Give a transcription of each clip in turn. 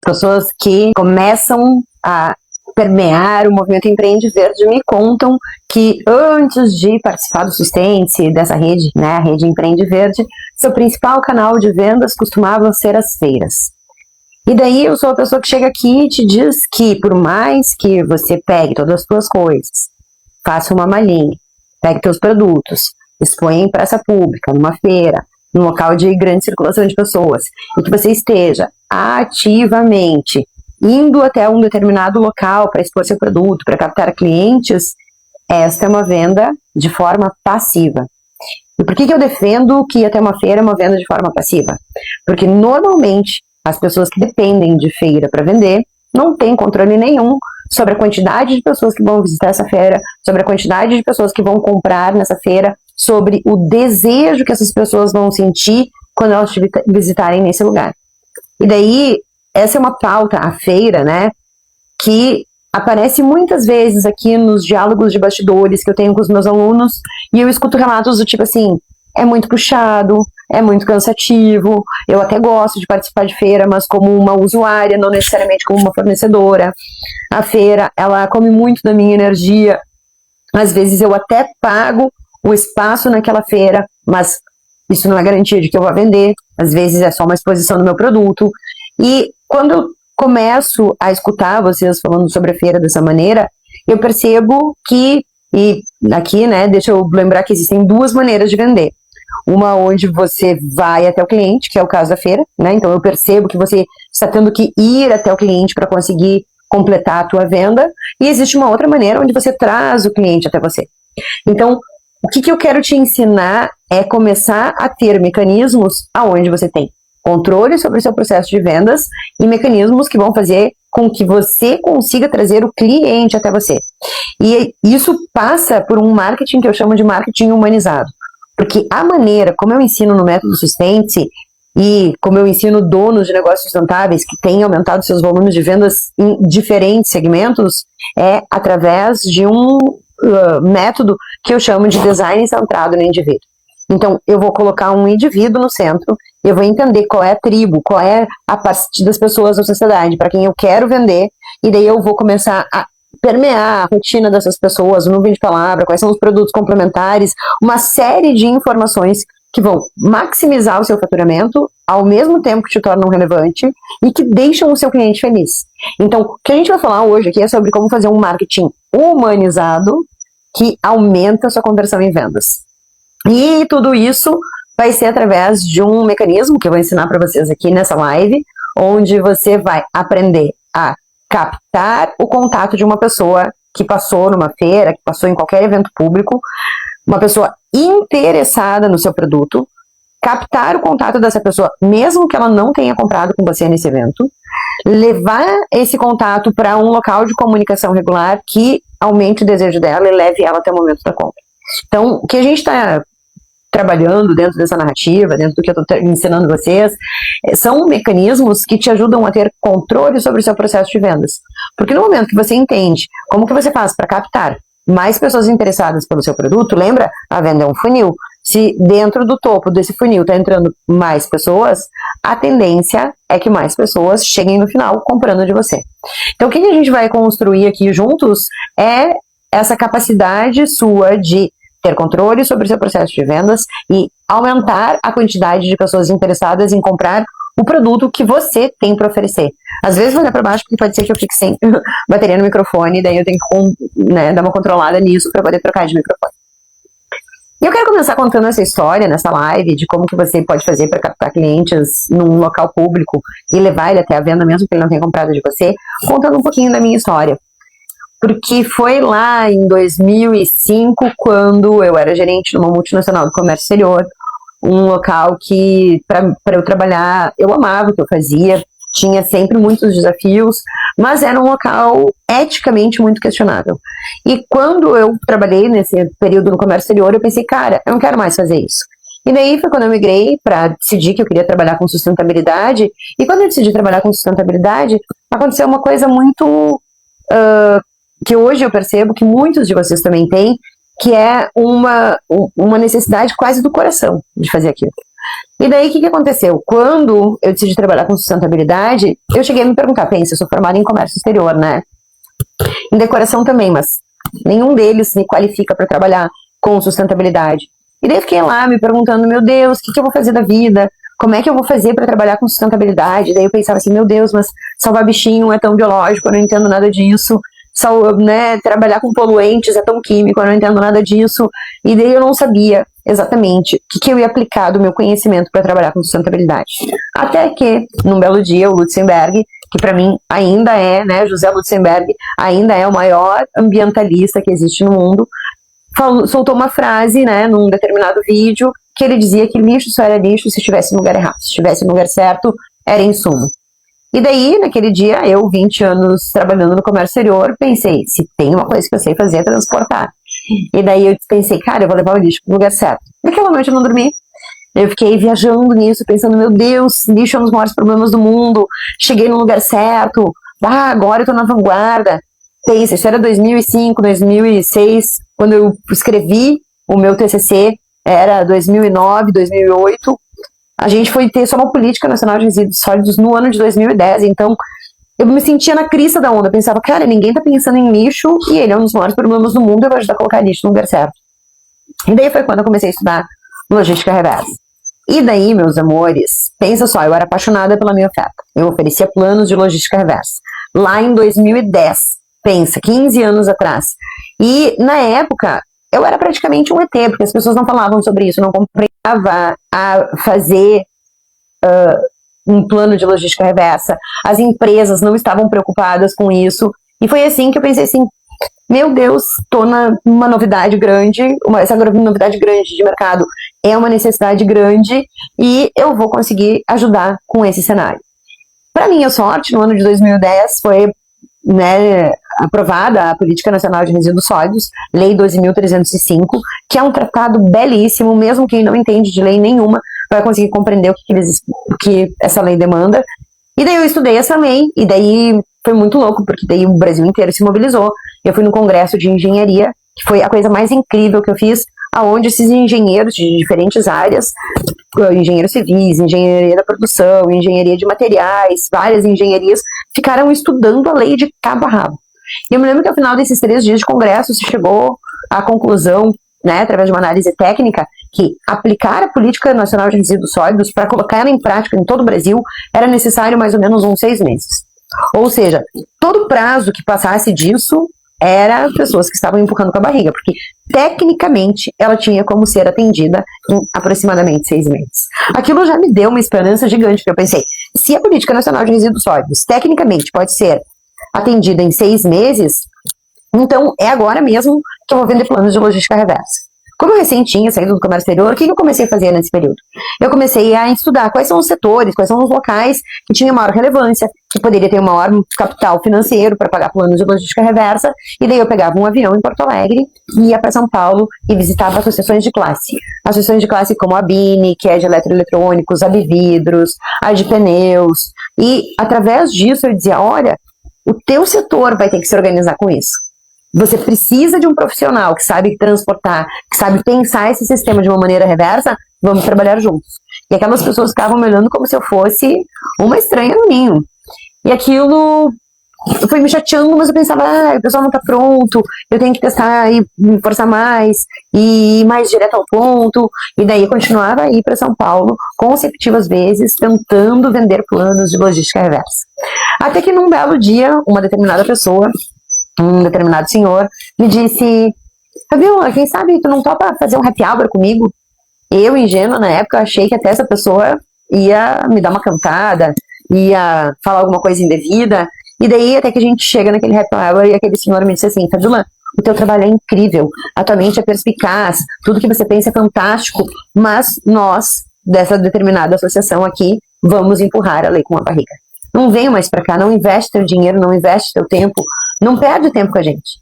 pessoas que começam a permear o movimento Empreende Verde me contam que antes de participar do Sustente, dessa rede, né, a rede Empreende Verde, seu principal canal de vendas costumava ser as feiras. E daí eu sou a pessoa que chega aqui e te diz que por mais que você pegue todas as suas coisas, faça uma malinha, pegue seus produtos, exponha em praça pública, numa feira, num local de grande circulação de pessoas, e que você esteja ativamente indo até um determinado local para expor seu produto, para captar clientes, esta é uma venda de forma passiva. E por que eu defendo que ir até uma feira é uma venda de forma passiva? Porque normalmente as pessoas que dependem de feira para vender não têm controle nenhum sobre a quantidade de pessoas que vão visitar essa feira, sobre a quantidade de pessoas que vão comprar nessa feira, sobre o desejo que essas pessoas vão sentir quando elas te visitarem nesse lugar. E daí, essa é uma pauta, a feira, né, que aparece muitas vezes aqui nos diálogos de bastidores que eu tenho com os meus alunos, e eu escuto relatos do tipo assim, é muito puxado, é muito cansativo, eu até gosto de participar de feira, mas como uma usuária, não necessariamente como uma fornecedora. A feira, ela come muito da minha energia, às vezes eu até pago o espaço naquela feira, mas isso não é garantia de que eu vou vender, às vezes é só uma exposição do meu produto. E quando eu começo a escutar vocês falando sobre a feira dessa maneira, eu percebo que, e aqui, né, deixa eu lembrar que existem duas maneiras de vender. Uma onde você vai até o cliente, que é o caso da feira, né, então eu percebo que você está tendo que ir até o cliente para conseguir completar a tua venda, e existe uma outra maneira onde você traz o cliente até você. Então, o que eu quero te ensinar é começar a ter mecanismos aonde você tem controle sobre o seu processo de vendas e mecanismos que vão fazer com que você consiga trazer o cliente até você. E isso passa por um marketing que eu chamo de marketing humanizado. Porque a maneira como eu ensino no método Sustente e como eu ensino donos de negócios sustentáveis que têm aumentado seus volumes de vendas em diferentes segmentos é através de um método que eu chamo de design centrado no indivíduo. Então, eu vou colocar um indivíduo no centro, eu vou entender qual é a tribo, qual é a parte das pessoas da sociedade para quem eu quero vender, e daí eu vou começar a permear a rotina dessas pessoas, o nuvem de palavra, quais são os produtos complementares, uma série de informações que vão maximizar o seu faturamento, ao mesmo tempo que te tornam relevante e que deixam o seu cliente feliz. Então, o que a gente vai falar hoje aqui é sobre como fazer um marketing humanizado que aumenta a sua conversão em vendas. E tudo isso vai ser através de um mecanismo que eu vou ensinar para vocês aqui nessa live, onde você vai aprender a captar o contato de uma pessoa que passou numa feira, que passou em qualquer evento público, uma pessoa interessada no seu produto, captar o contato dessa pessoa, mesmo que ela não tenha comprado com você nesse evento, levar esse contato para um local de comunicação regular que aumente o desejo dela e leve ela até o momento da compra. Então, o que a gente está trabalhando dentro dessa narrativa, dentro do que eu estou ensinando vocês, são mecanismos que te ajudam a ter controle sobre o seu processo de vendas. Porque no momento que você entende como que você faz para captar mais pessoas interessadas pelo seu produto, lembra? A venda é um funil. Se dentro do topo desse funil está entrando mais pessoas, a tendência é que mais pessoas cheguem no final comprando de você. Então, o que a gente vai construir aqui juntos é essa capacidade sua de ter controle sobre o seu processo de vendas e aumentar a quantidade de pessoas interessadas em comprar o produto que você tem para oferecer. Às vezes vou olhar para baixo porque pode ser que eu fique sem bateria no microfone, daí eu tenho que dar uma controlada nisso para poder trocar de microfone. E eu quero começar contando essa história nessa live de como que você pode fazer para captar clientes num local público e levar ele até a venda mesmo que ele não tenha comprado de você, contando um pouquinho da minha história. Porque foi lá em 2005, quando eu era gerente de uma multinacional do comércio exterior, um local que, para eu trabalhar, eu amava o que eu fazia, tinha sempre muitos desafios, mas era um local eticamente muito questionável. E quando eu trabalhei nesse período no comércio exterior, eu pensei, cara, eu não quero mais fazer isso. E daí foi quando eu migrei para decidir que eu queria trabalhar com sustentabilidade, e quando eu decidi trabalhar com sustentabilidade, aconteceu uma coisa muito... que hoje eu percebo que muitos de vocês também têm, que é uma necessidade quase do coração de fazer aquilo. E daí, o que aconteceu? Quando eu decidi trabalhar com sustentabilidade, eu cheguei a me perguntar, pensa, eu sou formada em comércio exterior, né? Em decoração também, mas nenhum deles me qualifica para trabalhar com sustentabilidade. E daí eu fiquei lá me perguntando, meu Deus, o que eu vou fazer da vida? Como é que eu vou fazer para trabalhar com sustentabilidade? E daí eu pensava assim, meu Deus, mas salvar bichinho não é tão biológico, eu não entendo nada disso. Né, trabalhar com poluentes é tão químico, eu não entendo nada disso. E daí eu não sabia exatamente o que eu ia aplicar do meu conhecimento para trabalhar com sustentabilidade. Até que, num belo dia, o Lutzenberg, que para mim ainda é, né, José Lutzenberg, ainda é o maior ambientalista que existe no mundo, soltou uma frase, né, num determinado vídeo, que ele dizia que lixo só era lixo se estivesse no lugar errado, se estivesse no lugar certo, era insumo. E daí, naquele dia, eu, 20 anos trabalhando no comércio exterior, pensei, se tem uma coisa que eu sei fazer é transportar. E daí eu pensei, cara, eu vou levar o lixo pro lugar certo. Naquela noite eu não dormi. Eu fiquei viajando nisso, pensando, meu Deus, lixo é um dos maiores problemas do mundo, cheguei no lugar certo, agora eu tô na vanguarda. Pensa, isso era 2005, 2006, quando eu escrevi o meu TCC, era 2009, 2008, a gente foi ter só uma política nacional de resíduos sólidos no ano de 2010, então eu me sentia na crista da onda, eu pensava, cara, ninguém tá pensando em lixo e ele é um dos maiores problemas do mundo, eu vou ajudar a colocar lixo no lugar certo. E daí foi quando eu comecei a estudar logística reversa. E daí, meus amores, pensa só, eu era apaixonada pela minha oferta, eu oferecia planos de logística reversa, lá em 2010, pensa, 15 anos atrás. E na época, eu era praticamente um ET, porque as pessoas não falavam sobre isso, não compreendava a fazer um plano de logística reversa, as empresas não estavam preocupadas com isso, e foi assim que eu pensei assim, meu Deus, estou numa novidade grande, essa novidade grande de mercado é uma necessidade grande, e eu vou conseguir ajudar com esse cenário. Para minha sorte, no ano de 2010, foi, né, aprovada a Política Nacional de Resíduos Sólidos, Lei 12.305, que é um tratado belíssimo, mesmo quem não entende de lei nenhuma vai conseguir compreender o que essa lei demanda. E daí eu estudei essa lei, e daí foi muito louco, porque daí o Brasil inteiro se mobilizou. Eu fui no congresso de engenharia, que foi a coisa mais incrível que eu fiz, aonde esses engenheiros de diferentes áreas, engenheiros civis, engenharia da produção, engenharia de materiais, várias engenharias, ficaram estudando a lei de cabo a rabo. E eu me lembro que ao final desses 3 dias de congresso se chegou à conclusão, né, através de uma análise técnica, que aplicar a Política Nacional de Resíduos Sólidos para colocar ela em prática em todo o Brasil era necessário mais ou menos uns 6 meses. Ou seja, todo prazo que passasse disso era pessoas que estavam empurrando com a barriga, porque tecnicamente ela tinha como ser atendida em aproximadamente 6 meses. Aquilo já me deu uma esperança gigante, porque eu pensei, se a Política Nacional de Resíduos Sólidos tecnicamente pode ser atendida em 6 meses, então é agora mesmo que eu vou vender planos de logística reversa. Como eu recém tinha saído do comércio exterior, o que eu comecei a fazer nesse período? Eu comecei a estudar quais são os setores, quais são os locais que tinham maior relevância, que poderia ter um maior capital financeiro para pagar planos de logística reversa, e daí eu pegava um avião em Porto Alegre, ia para São Paulo e visitava associações de classe. Associações de classe como a BINE, que é de eletroeletrônicos, a Bividros, a de pneus, e através disso eu dizia, olha, o teu setor vai ter que se organizar com isso. Você precisa de um profissional que sabe transportar, que sabe pensar esse sistema de uma maneira reversa, vamos trabalhar juntos. E aquelas pessoas ficavam me olhando como se eu fosse uma estranha no ninho. E aquilo foi me chateando, mas eu pensava, o pessoal não está pronto, eu tenho que testar e me forçar mais, e ir mais direto ao ponto. E daí eu continuava a ir para São Paulo, consecutivas vezes, tentando vender planos de logística reversa. Até que num belo dia, uma determinada pessoa, um determinado senhor, me disse, Fabiola, quem sabe tu não topa fazer um happy hour comigo? Eu, ingênua, na época, achei que até essa pessoa ia me dar uma cantada, ia falar alguma coisa indevida, e daí até que a gente chega naquele happy hour e aquele senhor me disse assim, Fabiola, o teu trabalho é incrível, a tua mente é perspicaz, tudo que você pensa é fantástico, mas nós, dessa determinada associação aqui, vamos empurrar a lei com a barriga. Não venha mais pra cá, não investe teu dinheiro, não investe teu tempo, não perde tempo com a gente.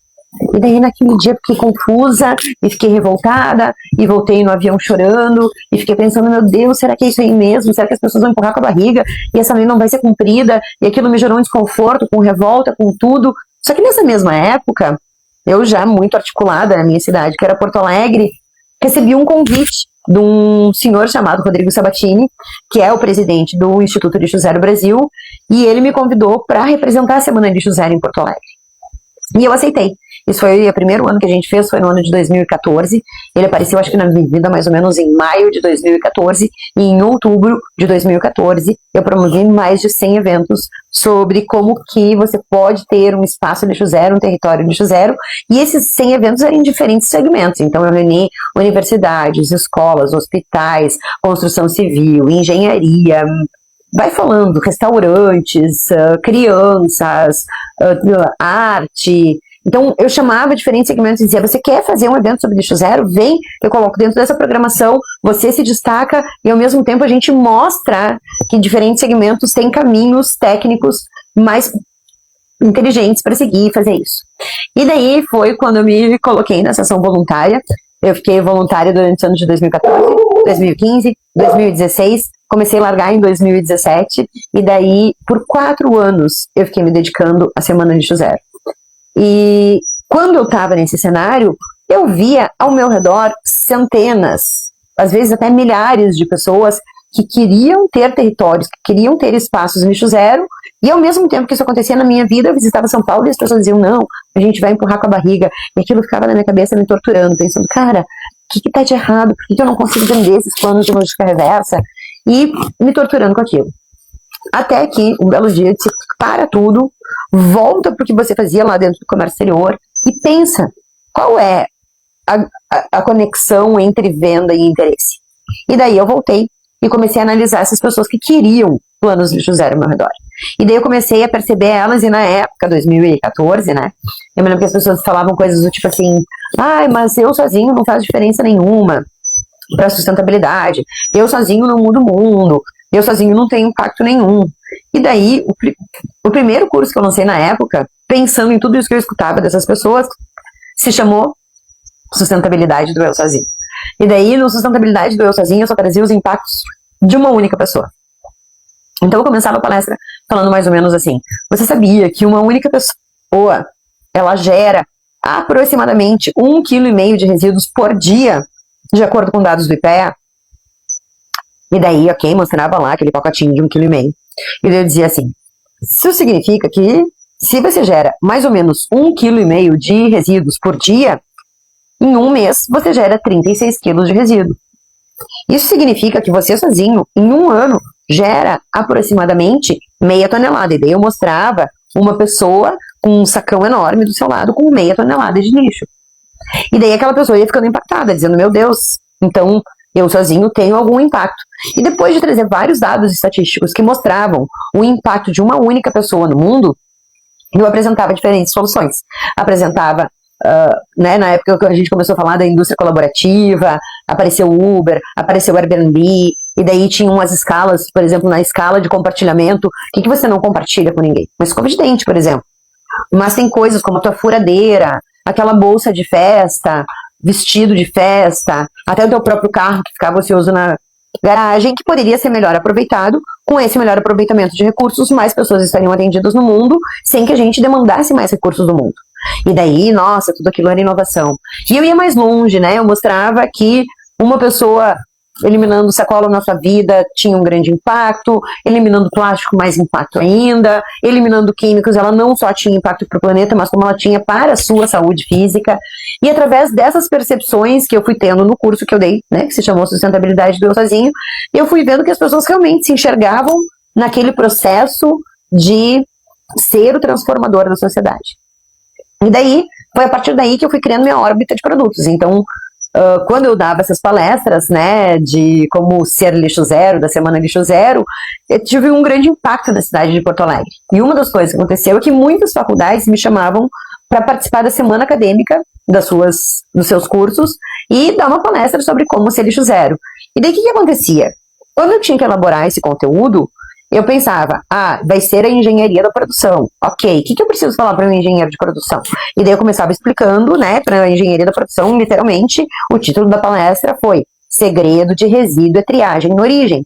E daí naquele dia fiquei confusa, e fiquei revoltada, e voltei no avião chorando, e fiquei pensando, meu Deus, será que é isso aí mesmo? Será que as pessoas vão empurrar com a barriga, e essa lei não vai ser cumprida? E aquilo me gerou um desconforto, com revolta, com tudo. Só que nessa mesma época, eu já muito articulada na minha cidade, que era Porto Alegre, recebi um convite de um senhor chamado Rodrigo Sabatini, que é o presidente do Instituto Lixo Zero Brasil, e ele me convidou para representar a Semana Lixo Zero em Porto Alegre. E eu aceitei. Isso foi o primeiro ano que a gente fez, foi no ano de 2014. Ele apareceu, acho que na minha vida, mais ou menos em maio de 2014. E em outubro de 2014, eu promovi mais de 100 eventos sobre como que você pode ter um espaço lixo zero, um território lixo zero. E esses 100 eventos eram em diferentes segmentos. Então eu reuni universidades, escolas, hospitais, construção civil, engenharia, vai falando, restaurantes, crianças, arte. Então, eu chamava diferentes segmentos e dizia, você quer fazer um evento sobre lixo zero? Vem, eu coloco dentro dessa programação, você se destaca e ao mesmo tempo a gente mostra que diferentes segmentos têm caminhos técnicos mais inteligentes para seguir e fazer isso. E daí foi quando eu me coloquei nessa ação voluntária. Eu fiquei voluntária durante os anos de 2014, 2015, 2016, comecei a largar em 2017 e daí, por 4 anos, eu fiquei me dedicando à Semana Lixo Zero. E quando eu estava nesse cenário, eu via ao meu redor centenas, às vezes até milhares de pessoas que queriam ter territórios, que queriam ter espaços em lixo zero, e ao mesmo tempo que isso acontecia na minha vida, eu visitava São Paulo e as pessoas diziam, não, a gente vai empurrar com a barriga, e aquilo ficava na minha cabeça me torturando, pensando, cara, o que tá de errado? Por que eu não consigo vender esses planos de logística reversa? E me torturando com aquilo. Até que, um belo dia, eu disse, para tudo, volta para o que você fazia lá dentro do comércio exterior e pensa, qual é a conexão entre venda e interesse? E daí eu voltei e comecei a analisar essas pessoas que queriam planos de lixo zero ao meu redor. E daí eu comecei a perceber elas, e na época, 2014, né, eu me lembro que as pessoas falavam coisas do tipo assim, ai, mas eu sozinho não faz diferença nenhuma para sustentabilidade, eu sozinho não mudo o mundo, eu sozinho não tenho impacto nenhum. E daí, o primeiro curso que eu lancei na época, pensando em tudo isso que eu escutava dessas pessoas, se chamou Sustentabilidade do Eu Sozinho. E daí, no Sustentabilidade do Eu Sozinho, eu só trazia os impactos de uma única pessoa. Então, eu começava a palestra falando mais ou menos assim, você sabia que uma única pessoa, ela gera aproximadamente 1,5 kg de resíduos por dia, de acordo com dados do IPEA? E daí, ok, mostrava lá aquele pacotinho de 1,5 kg. E daí eu dizia assim, isso significa que se você gera mais ou menos 1,5 kg de resíduos por dia, em um mês você gera 36 kg de resíduo. Isso significa que você sozinho, em um ano, gera aproximadamente meia tonelada. E daí eu mostrava uma pessoa com um sacão enorme do seu lado com meia tonelada de lixo. E daí aquela pessoa ia ficando impactada, dizendo, meu Deus, então eu sozinho tenho algum impacto. E depois de trazer vários dados estatísticos que mostravam o impacto de uma única pessoa no mundo, eu apresentava diferentes soluções. Apresentava, né, na época que a gente começou a falar da indústria colaborativa, apareceu o Uber, apareceu o Airbnb, e daí tinha umas escalas, por exemplo, na escala de compartilhamento, o que você não compartilha com ninguém? Uma escova de dente, por exemplo. Mas tem coisas como a tua furadeira, aquela bolsa de festa, vestido de festa, até o teu próprio carro que ficava ocioso na garagem, que poderia ser melhor aproveitado. Com esse melhor aproveitamento de recursos, mais pessoas estariam atendidas no mundo, sem que a gente demandasse mais recursos do mundo. E daí, nossa, tudo aquilo era inovação. E eu ia mais longe, né? Eu mostrava que uma pessoa eliminando sacola na sua vida tinha um grande impacto, eliminando plástico, mais impacto ainda, eliminando químicos, ela não só tinha impacto para o planeta, mas como ela tinha para a sua saúde física. E através dessas percepções que eu fui tendo no curso que eu dei, né, que se chamou Sustentabilidade do Eu Sozinho, eu fui vendo que as pessoas realmente se enxergavam naquele processo de ser o transformador da sociedade. E daí, foi a partir daí que eu fui criando minha órbita de produtos. Então, quando eu dava essas palestras, né, de como ser lixo zero, da Semana Lixo Zero, eu tive um grande impacto na cidade de Porto Alegre. E uma das coisas que aconteceu é que muitas faculdades me chamavam para participar da semana acadêmica dos seus cursos e dar uma palestra sobre como ser lixo zero. E daí o que acontecia? Quando eu tinha que elaborar esse conteúdo, eu pensava, vai ser a engenharia da produção. Ok, o que eu preciso falar para um engenheiro de produção? E daí eu começava explicando, né, para a engenharia da produção, literalmente, o título da palestra foi Segredo de Resíduo é Triagem na Origem.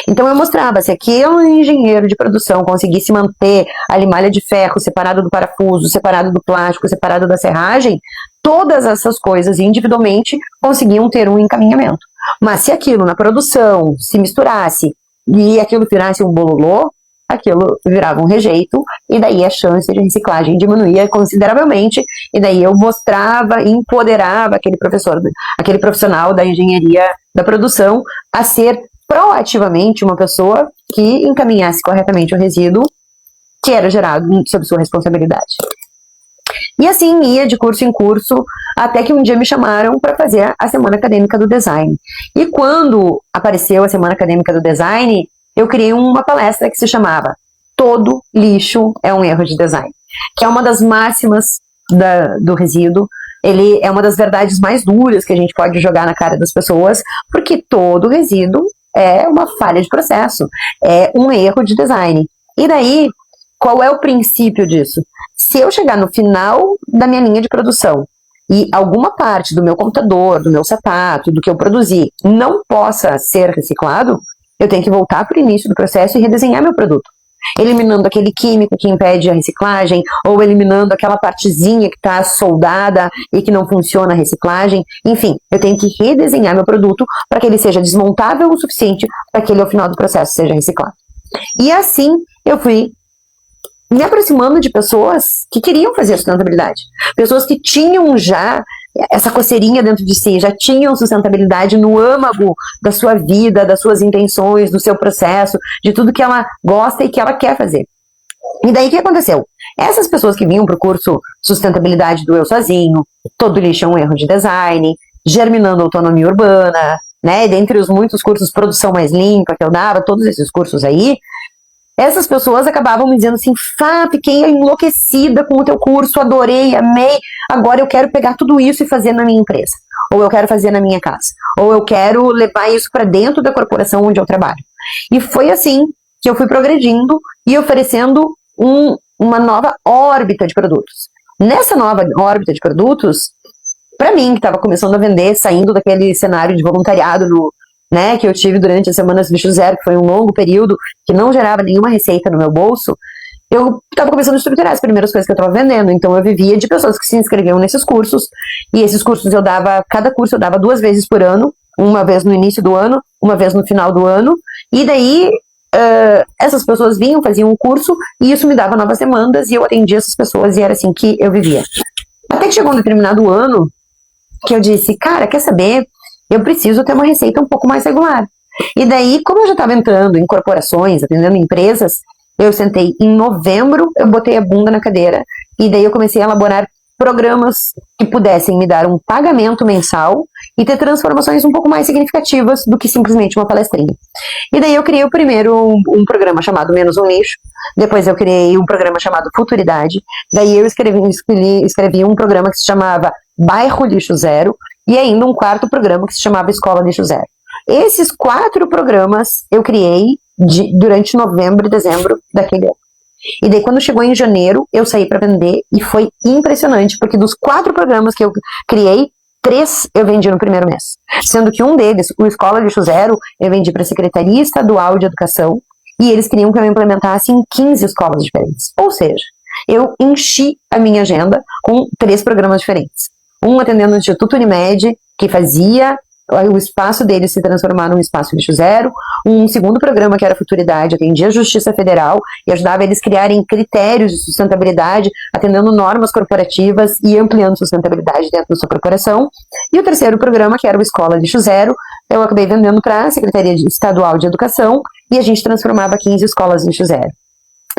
Então eu mostrava, se aquele engenheiro de produção conseguisse manter a limalha de ferro separado do parafuso, separado do plástico, separado da serragem, todas essas coisas individualmente conseguiam ter um encaminhamento. Mas se aquilo na produção se misturasse e aquilo virasse um bololô, aquilo virava um rejeito, e daí a chance de reciclagem diminuía consideravelmente, e daí eu mostrava, empoderava aquele profissional da engenharia da produção a ser proativamente uma pessoa que encaminhasse corretamente o resíduo que era gerado sob sua responsabilidade. E assim ia de curso em curso, até que um dia me chamaram para fazer a Semana Acadêmica do Design. E quando apareceu a Semana Acadêmica do Design, eu criei uma palestra que se chamava Todo Lixo é um Erro de Design, que é uma das máximas do resíduo. Ele é uma das verdades mais duras que a gente pode jogar na cara das pessoas, porque todo resíduo é uma falha de processo, é um erro de design. E daí, qual é o princípio disso? Se eu chegar no final da minha linha de produção e alguma parte do meu computador, do meu sapato, do que eu produzi, não possa ser reciclado, eu tenho que voltar para o início do processo e redesenhar meu produto. Eliminando aquele químico que impede a reciclagem, ou eliminando aquela partezinha que está soldada e que não funciona a reciclagem. Enfim, eu tenho que redesenhar meu produto para que ele seja desmontável o suficiente para que ele, ao final do processo, seja reciclado. E assim, eu fui me aproximando de pessoas que queriam fazer sustentabilidade. Pessoas que tinham já essa coceirinha dentro de si, já tinham sustentabilidade no âmago da sua vida, das suas intenções, do seu processo, de tudo que ela gosta e que ela quer fazer. E daí o que aconteceu? Essas pessoas que vinham para o curso Sustentabilidade do Eu Sozinho, Todo Lixo é um Erro de Design, Germinando Autonomia Urbana, né, dentre os muitos cursos Produção Mais Limpa que eu dava, todos esses cursos aí, essas pessoas acabavam me dizendo assim: Fá, fiquei enlouquecida com o teu curso, adorei, amei, agora eu quero pegar tudo isso e fazer na minha empresa, ou eu quero fazer na minha casa, ou eu quero levar isso para dentro da corporação onde eu trabalho. E foi assim que eu fui progredindo e oferecendo uma nova órbita de produtos. Nessa nova órbita de produtos, para mim, que estava começando a vender, saindo daquele cenário de voluntariado que eu tive durante as Semanas Lixo Zero, que foi um longo período, que não gerava nenhuma receita no meu bolso, eu estava começando a estruturar as primeiras coisas que eu estava vendendo. Então eu vivia de pessoas que se inscreviam nesses cursos, e esses cursos cada curso eu dava 2 vezes por ano, uma vez no início do ano, uma vez no final do ano, e daí essas pessoas vinham, faziam um curso, e isso me dava novas demandas, e eu atendia essas pessoas, e era assim que eu vivia. Até que chegou um determinado ano, que eu disse: cara, quer saber? Eu preciso ter uma receita um pouco mais regular. E daí, como eu já estava entrando em corporações, atendendo empresas, eu sentei em novembro, eu botei a bunda na cadeira, e daí eu comecei a elaborar programas que pudessem me dar um pagamento mensal e ter transformações um pouco mais significativas do que simplesmente uma palestrinha. E daí eu criei primeiro um programa chamado Menos um Lixo, depois eu criei um programa chamado Futuridade, daí eu escrevi um programa que se chamava Bairro Lixo Zero, e ainda um quarto programa que se chamava Escola Lixo Zero. Esses 4 programas eu criei durante novembro e dezembro daquele ano. E daí quando chegou em janeiro, eu saí para vender, e foi impressionante, porque dos 4 programas que eu criei, 3 eu vendi no primeiro mês. Sendo que um deles, o Escola Lixo Zero, eu vendi para a Secretaria Estadual de Educação, e eles queriam que eu implementasse em 15 escolas diferentes. Ou seja, eu enchi a minha agenda com 3 programas diferentes. Um atendendo o Instituto Unimed, que fazia o espaço deles se transformar num espaço lixo zero. Um segundo programa, que era Futuridade, atendia a Justiça Federal e ajudava eles a criarem critérios de sustentabilidade, atendendo normas corporativas e ampliando sustentabilidade dentro da sua corporação. E o terceiro programa, que era o Escola Lixo Zero, eu acabei vendendo para a Secretaria Estadual de Educação, e a gente transformava 15 escolas lixo zero.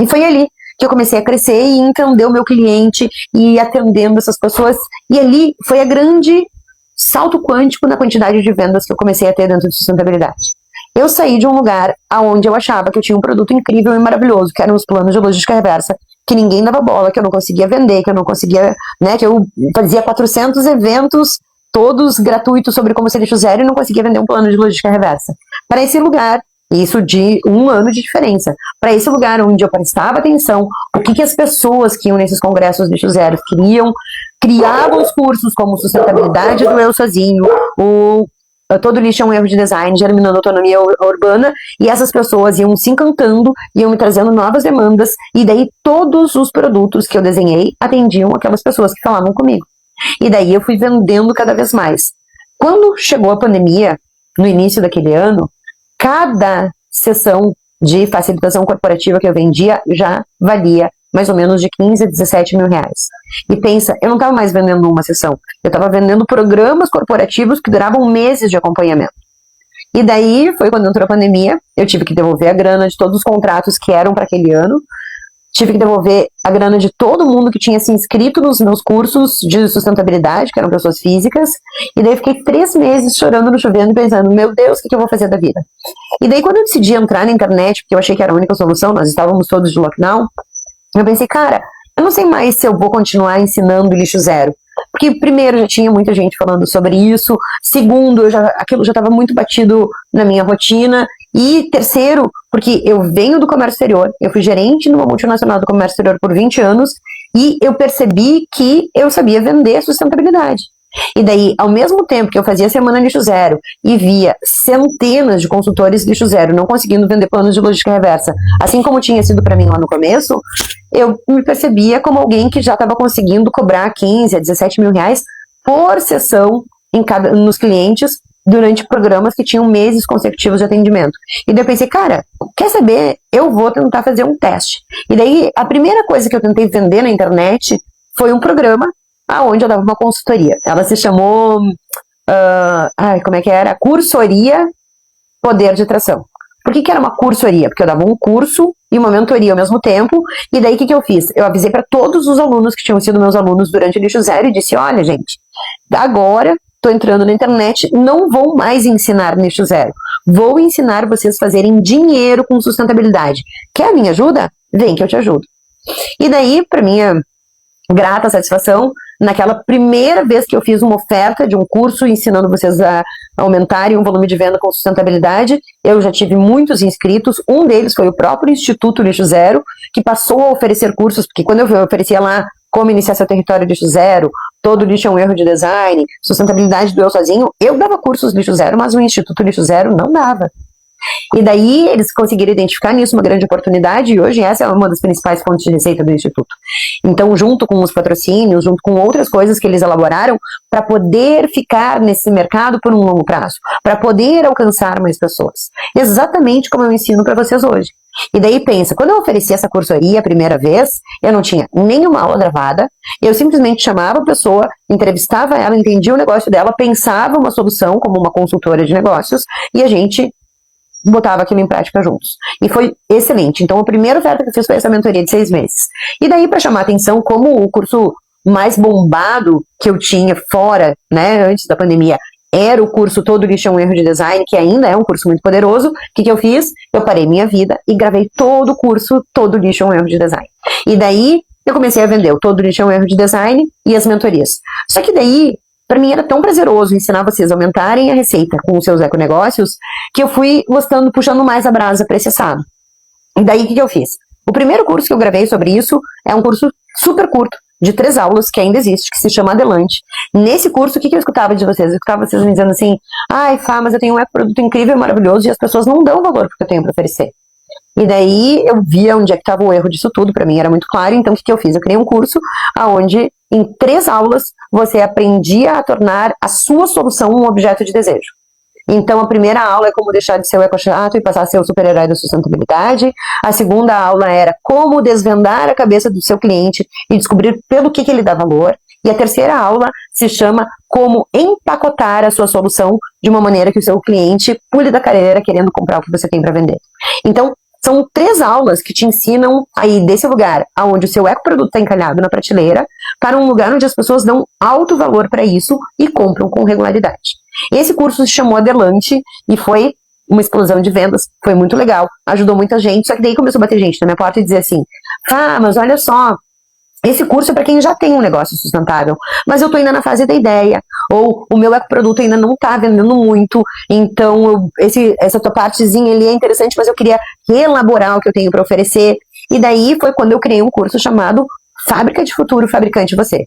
E foi ali que eu comecei a crescer e entender o meu cliente e ir atendendo essas pessoas. E ali foi a grande salto quântico na quantidade de vendas que eu comecei a ter dentro de sustentabilidade. Eu saí de um lugar onde eu achava que eu tinha um produto incrível e maravilhoso, que eram os planos de logística reversa, que ninguém dava bola, que eu não conseguia vender, que eu não conseguia, que eu fazia 400 eventos, todos gratuitos, sobre como ser lixo zero, e não conseguia vender um plano de logística reversa. Para esse lugar, isso de 1 ano de diferença, para esse lugar onde eu prestava atenção, o que as pessoas que iam nesses congressos lixo zero queriam, criavam os cursos como Sustentabilidade do Eu Sozinho, o Todo Lixo é um Erro de Design, Germinando Autonomia Urbana, e essas pessoas iam se encantando, iam me trazendo novas demandas, e daí todos os produtos que eu desenhei atendiam aquelas pessoas que falavam comigo. E daí eu fui vendendo cada vez mais. Quando chegou a pandemia, no início daquele ano, cada sessão de facilitação corporativa que eu vendia já valia mais ou menos de 15 a 17 mil reais. E pensa, eu não estava mais vendendo uma sessão, eu estava vendendo programas corporativos que duravam meses de acompanhamento. E daí foi quando entrou a pandemia, eu tive que devolver a grana de todos os contratos que eram para aquele ano, tive que devolver a grana de todo mundo que tinha se inscrito nos meus cursos de sustentabilidade, que eram pessoas físicas, e daí fiquei 3 meses chorando no chuveiro e pensando, meu Deus, o que eu vou fazer da vida? E daí quando eu decidi entrar na internet, porque eu achei que era a única solução, nós estávamos todos de lockdown, eu pensei, cara, eu não sei mais se eu vou continuar ensinando lixo zero. Porque, primeiro, já tinha muita gente falando sobre isso. Segundo, aquilo já estava muito batido na minha rotina. E terceiro, porque eu venho do comércio exterior, eu fui gerente numa multinacional do comércio exterior por 20 anos e eu percebi que eu sabia vender sustentabilidade. E daí, ao mesmo tempo que eu fazia Semana Lixo Zero e via centenas de consultores lixo zero não conseguindo vender planos de logística reversa, assim como tinha sido para mim lá no começo, eu me percebia como alguém que já estava conseguindo cobrar 15 a 17 mil reais por sessão nos clientes durante programas que tinham meses consecutivos de atendimento. E daí eu pensei, cara, quer saber? Eu vou tentar fazer um teste. E daí, a primeira coisa que eu tentei vender na internet foi um programa aonde eu dava uma consultoria. Ela se chamou, como é que era? Cursoria Poder de Tração. Por que era uma cursoria? Porque eu dava um curso e uma mentoria ao mesmo tempo, e daí o que eu fiz? Eu avisei para todos os alunos que tinham sido meus alunos durante o Lixo Zero e disse, olha gente, agora estou entrando na internet, não vou mais ensinar Lixo Zero, vou ensinar vocês a fazerem dinheiro com sustentabilidade. Quer a minha ajuda? Vem que eu te ajudo. E daí, para minha grata satisfação, naquela primeira vez que eu fiz uma oferta de um curso ensinando vocês a aumentarem o volume de venda com sustentabilidade, eu já tive muitos inscritos, um deles foi o próprio Instituto Lixo Zero, que passou a oferecer cursos, porque quando eu oferecia lá como iniciar seu território lixo zero, todo lixo é um erro de design, sustentabilidade do eu sozinho, eu dava cursos lixo zero, mas o Instituto Lixo Zero não dava. E daí eles conseguiram identificar nisso uma grande oportunidade e hoje essa é uma das principais fontes de receita do Instituto. Então, junto com os patrocínios, junto com outras coisas que eles elaboraram para poder ficar nesse mercado por um longo prazo, para poder alcançar mais pessoas. Exatamente como eu ensino para vocês hoje. E daí pensa, quando eu ofereci essa cursoria a primeira vez, eu não tinha nenhuma aula gravada, eu simplesmente chamava a pessoa, entrevistava ela, entendia o negócio dela, pensava uma solução como uma consultora de negócios e a gente botava aquilo em prática juntos. E foi excelente. Então, a primeira oferta que eu fiz foi essa mentoria de 6 meses. E daí, para chamar atenção, como o curso mais bombado que eu tinha fora, né, antes da pandemia, era o curso Todo Lixo é um Erro de Design, que ainda é um curso muito poderoso, o que eu fiz? Eu parei minha vida e gravei todo o curso Todo Lixo é um Erro de Design. E daí, eu comecei a vender o Todo Lixo é um Erro de Design e as mentorias. Só que daí, para mim era tão prazeroso ensinar vocês a aumentarem a receita com os seus econegócios, que eu fui gostando, puxando mais a brasa para esse assado. E daí o que eu fiz? O primeiro curso que eu gravei sobre isso é um curso super curto, de 3 aulas, que ainda existe, que se chama Adelante. Nesse curso, o que eu escutava de vocês? Eu escutava vocês me dizendo assim, ai, Fá, mas eu tenho um produto incrível e maravilhoso e as pessoas não dão valor porque eu tenho para oferecer. E daí eu via onde é que estava o erro disso tudo, para mim era muito claro, então o que eu fiz? Eu criei um curso onde em 3 aulas você aprendia a tornar a sua solução um objeto de desejo. Então a primeira aula é como deixar de ser o ecochato e passar a ser o super-herói da sustentabilidade. A segunda aula era como desvendar a cabeça do seu cliente e descobrir pelo que ele dá valor. E a terceira aula se chama como empacotar a sua solução de uma maneira que o seu cliente pule da cadeira querendo comprar o que você tem para vender. Então, são 3 aulas que te ensinam aí desse lugar onde o seu ecoproduto está encalhado na prateleira para um lugar onde as pessoas dão alto valor para isso e compram com regularidade. Esse curso se chamou Adelante e foi uma explosão de vendas, foi muito legal, ajudou muita gente, só que daí começou a bater gente na minha porta e dizer assim, mas olha só, esse curso é para quem já tem um negócio sustentável, mas eu estou ainda na fase da ideia, ou o meu ecoproduto ainda não está vendendo muito, então essa tua partezinha ali é interessante, mas eu queria reelaborar o que eu tenho para oferecer. E daí foi quando eu criei um curso chamado Fábrica de Futuro, Fabricante Você.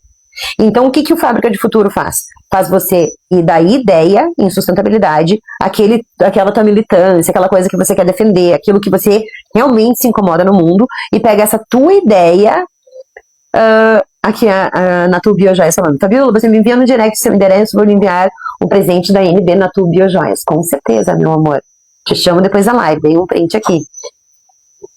Então o que o Fábrica de Futuro faz? Faz você ir da ideia em sustentabilidade, aquela tua militância, aquela coisa que você quer defender, aquilo que você realmente se incomoda no mundo, e pega essa tua ideia. Aqui na tua bio já é falando, Fabiola, você me envia no direct seu endereço, vou lhe enviar um presente da NB Natur Biojoias. Com certeza, meu amor. Te chamo depois da live, dei um print aqui.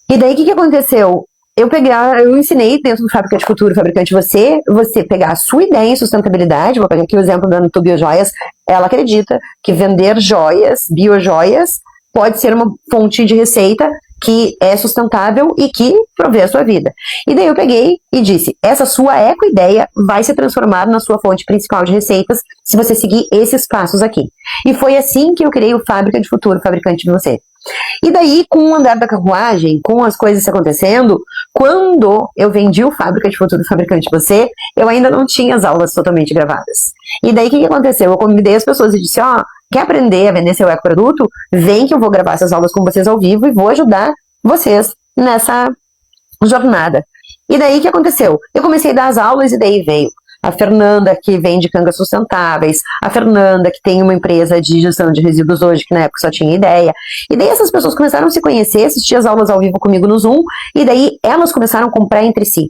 E daí, o que aconteceu? Eu ensinei dentro do Fábrica de Futuro, Fabricante você pegar a sua ideia em sustentabilidade. Vou pegar aqui o exemplo da Natur Biojoias. Ela acredita que vender joias, biojoias, pode ser uma fonte de receita que é sustentável e que provê a sua vida. E daí eu peguei e disse, essa sua eco-ideia vai se transformar na sua fonte principal de receitas se você seguir esses passos aqui. E foi assim que eu criei o Fábrica de Futuro, Fabricante de Você. E daí, com o andar da carruagem, com as coisas acontecendo, quando eu vendi o Fábrica de Futuro, Fabricante de Você, eu ainda não tinha as aulas totalmente gravadas. E daí, o que aconteceu? Eu convidei as pessoas e disse, quer aprender a vender seu ecoproduto? Vem que eu vou gravar essas aulas com vocês ao vivo e vou ajudar vocês nessa jornada. E daí, o que aconteceu? Eu comecei a dar as aulas e daí veio a Fernanda, que vende cangas sustentáveis, a Fernanda, que tem uma empresa de gestão de resíduos hoje, que na época só tinha ideia. E daí essas pessoas começaram a se conhecer, assistir as aulas ao vivo comigo no Zoom, e daí elas começaram a comprar entre si.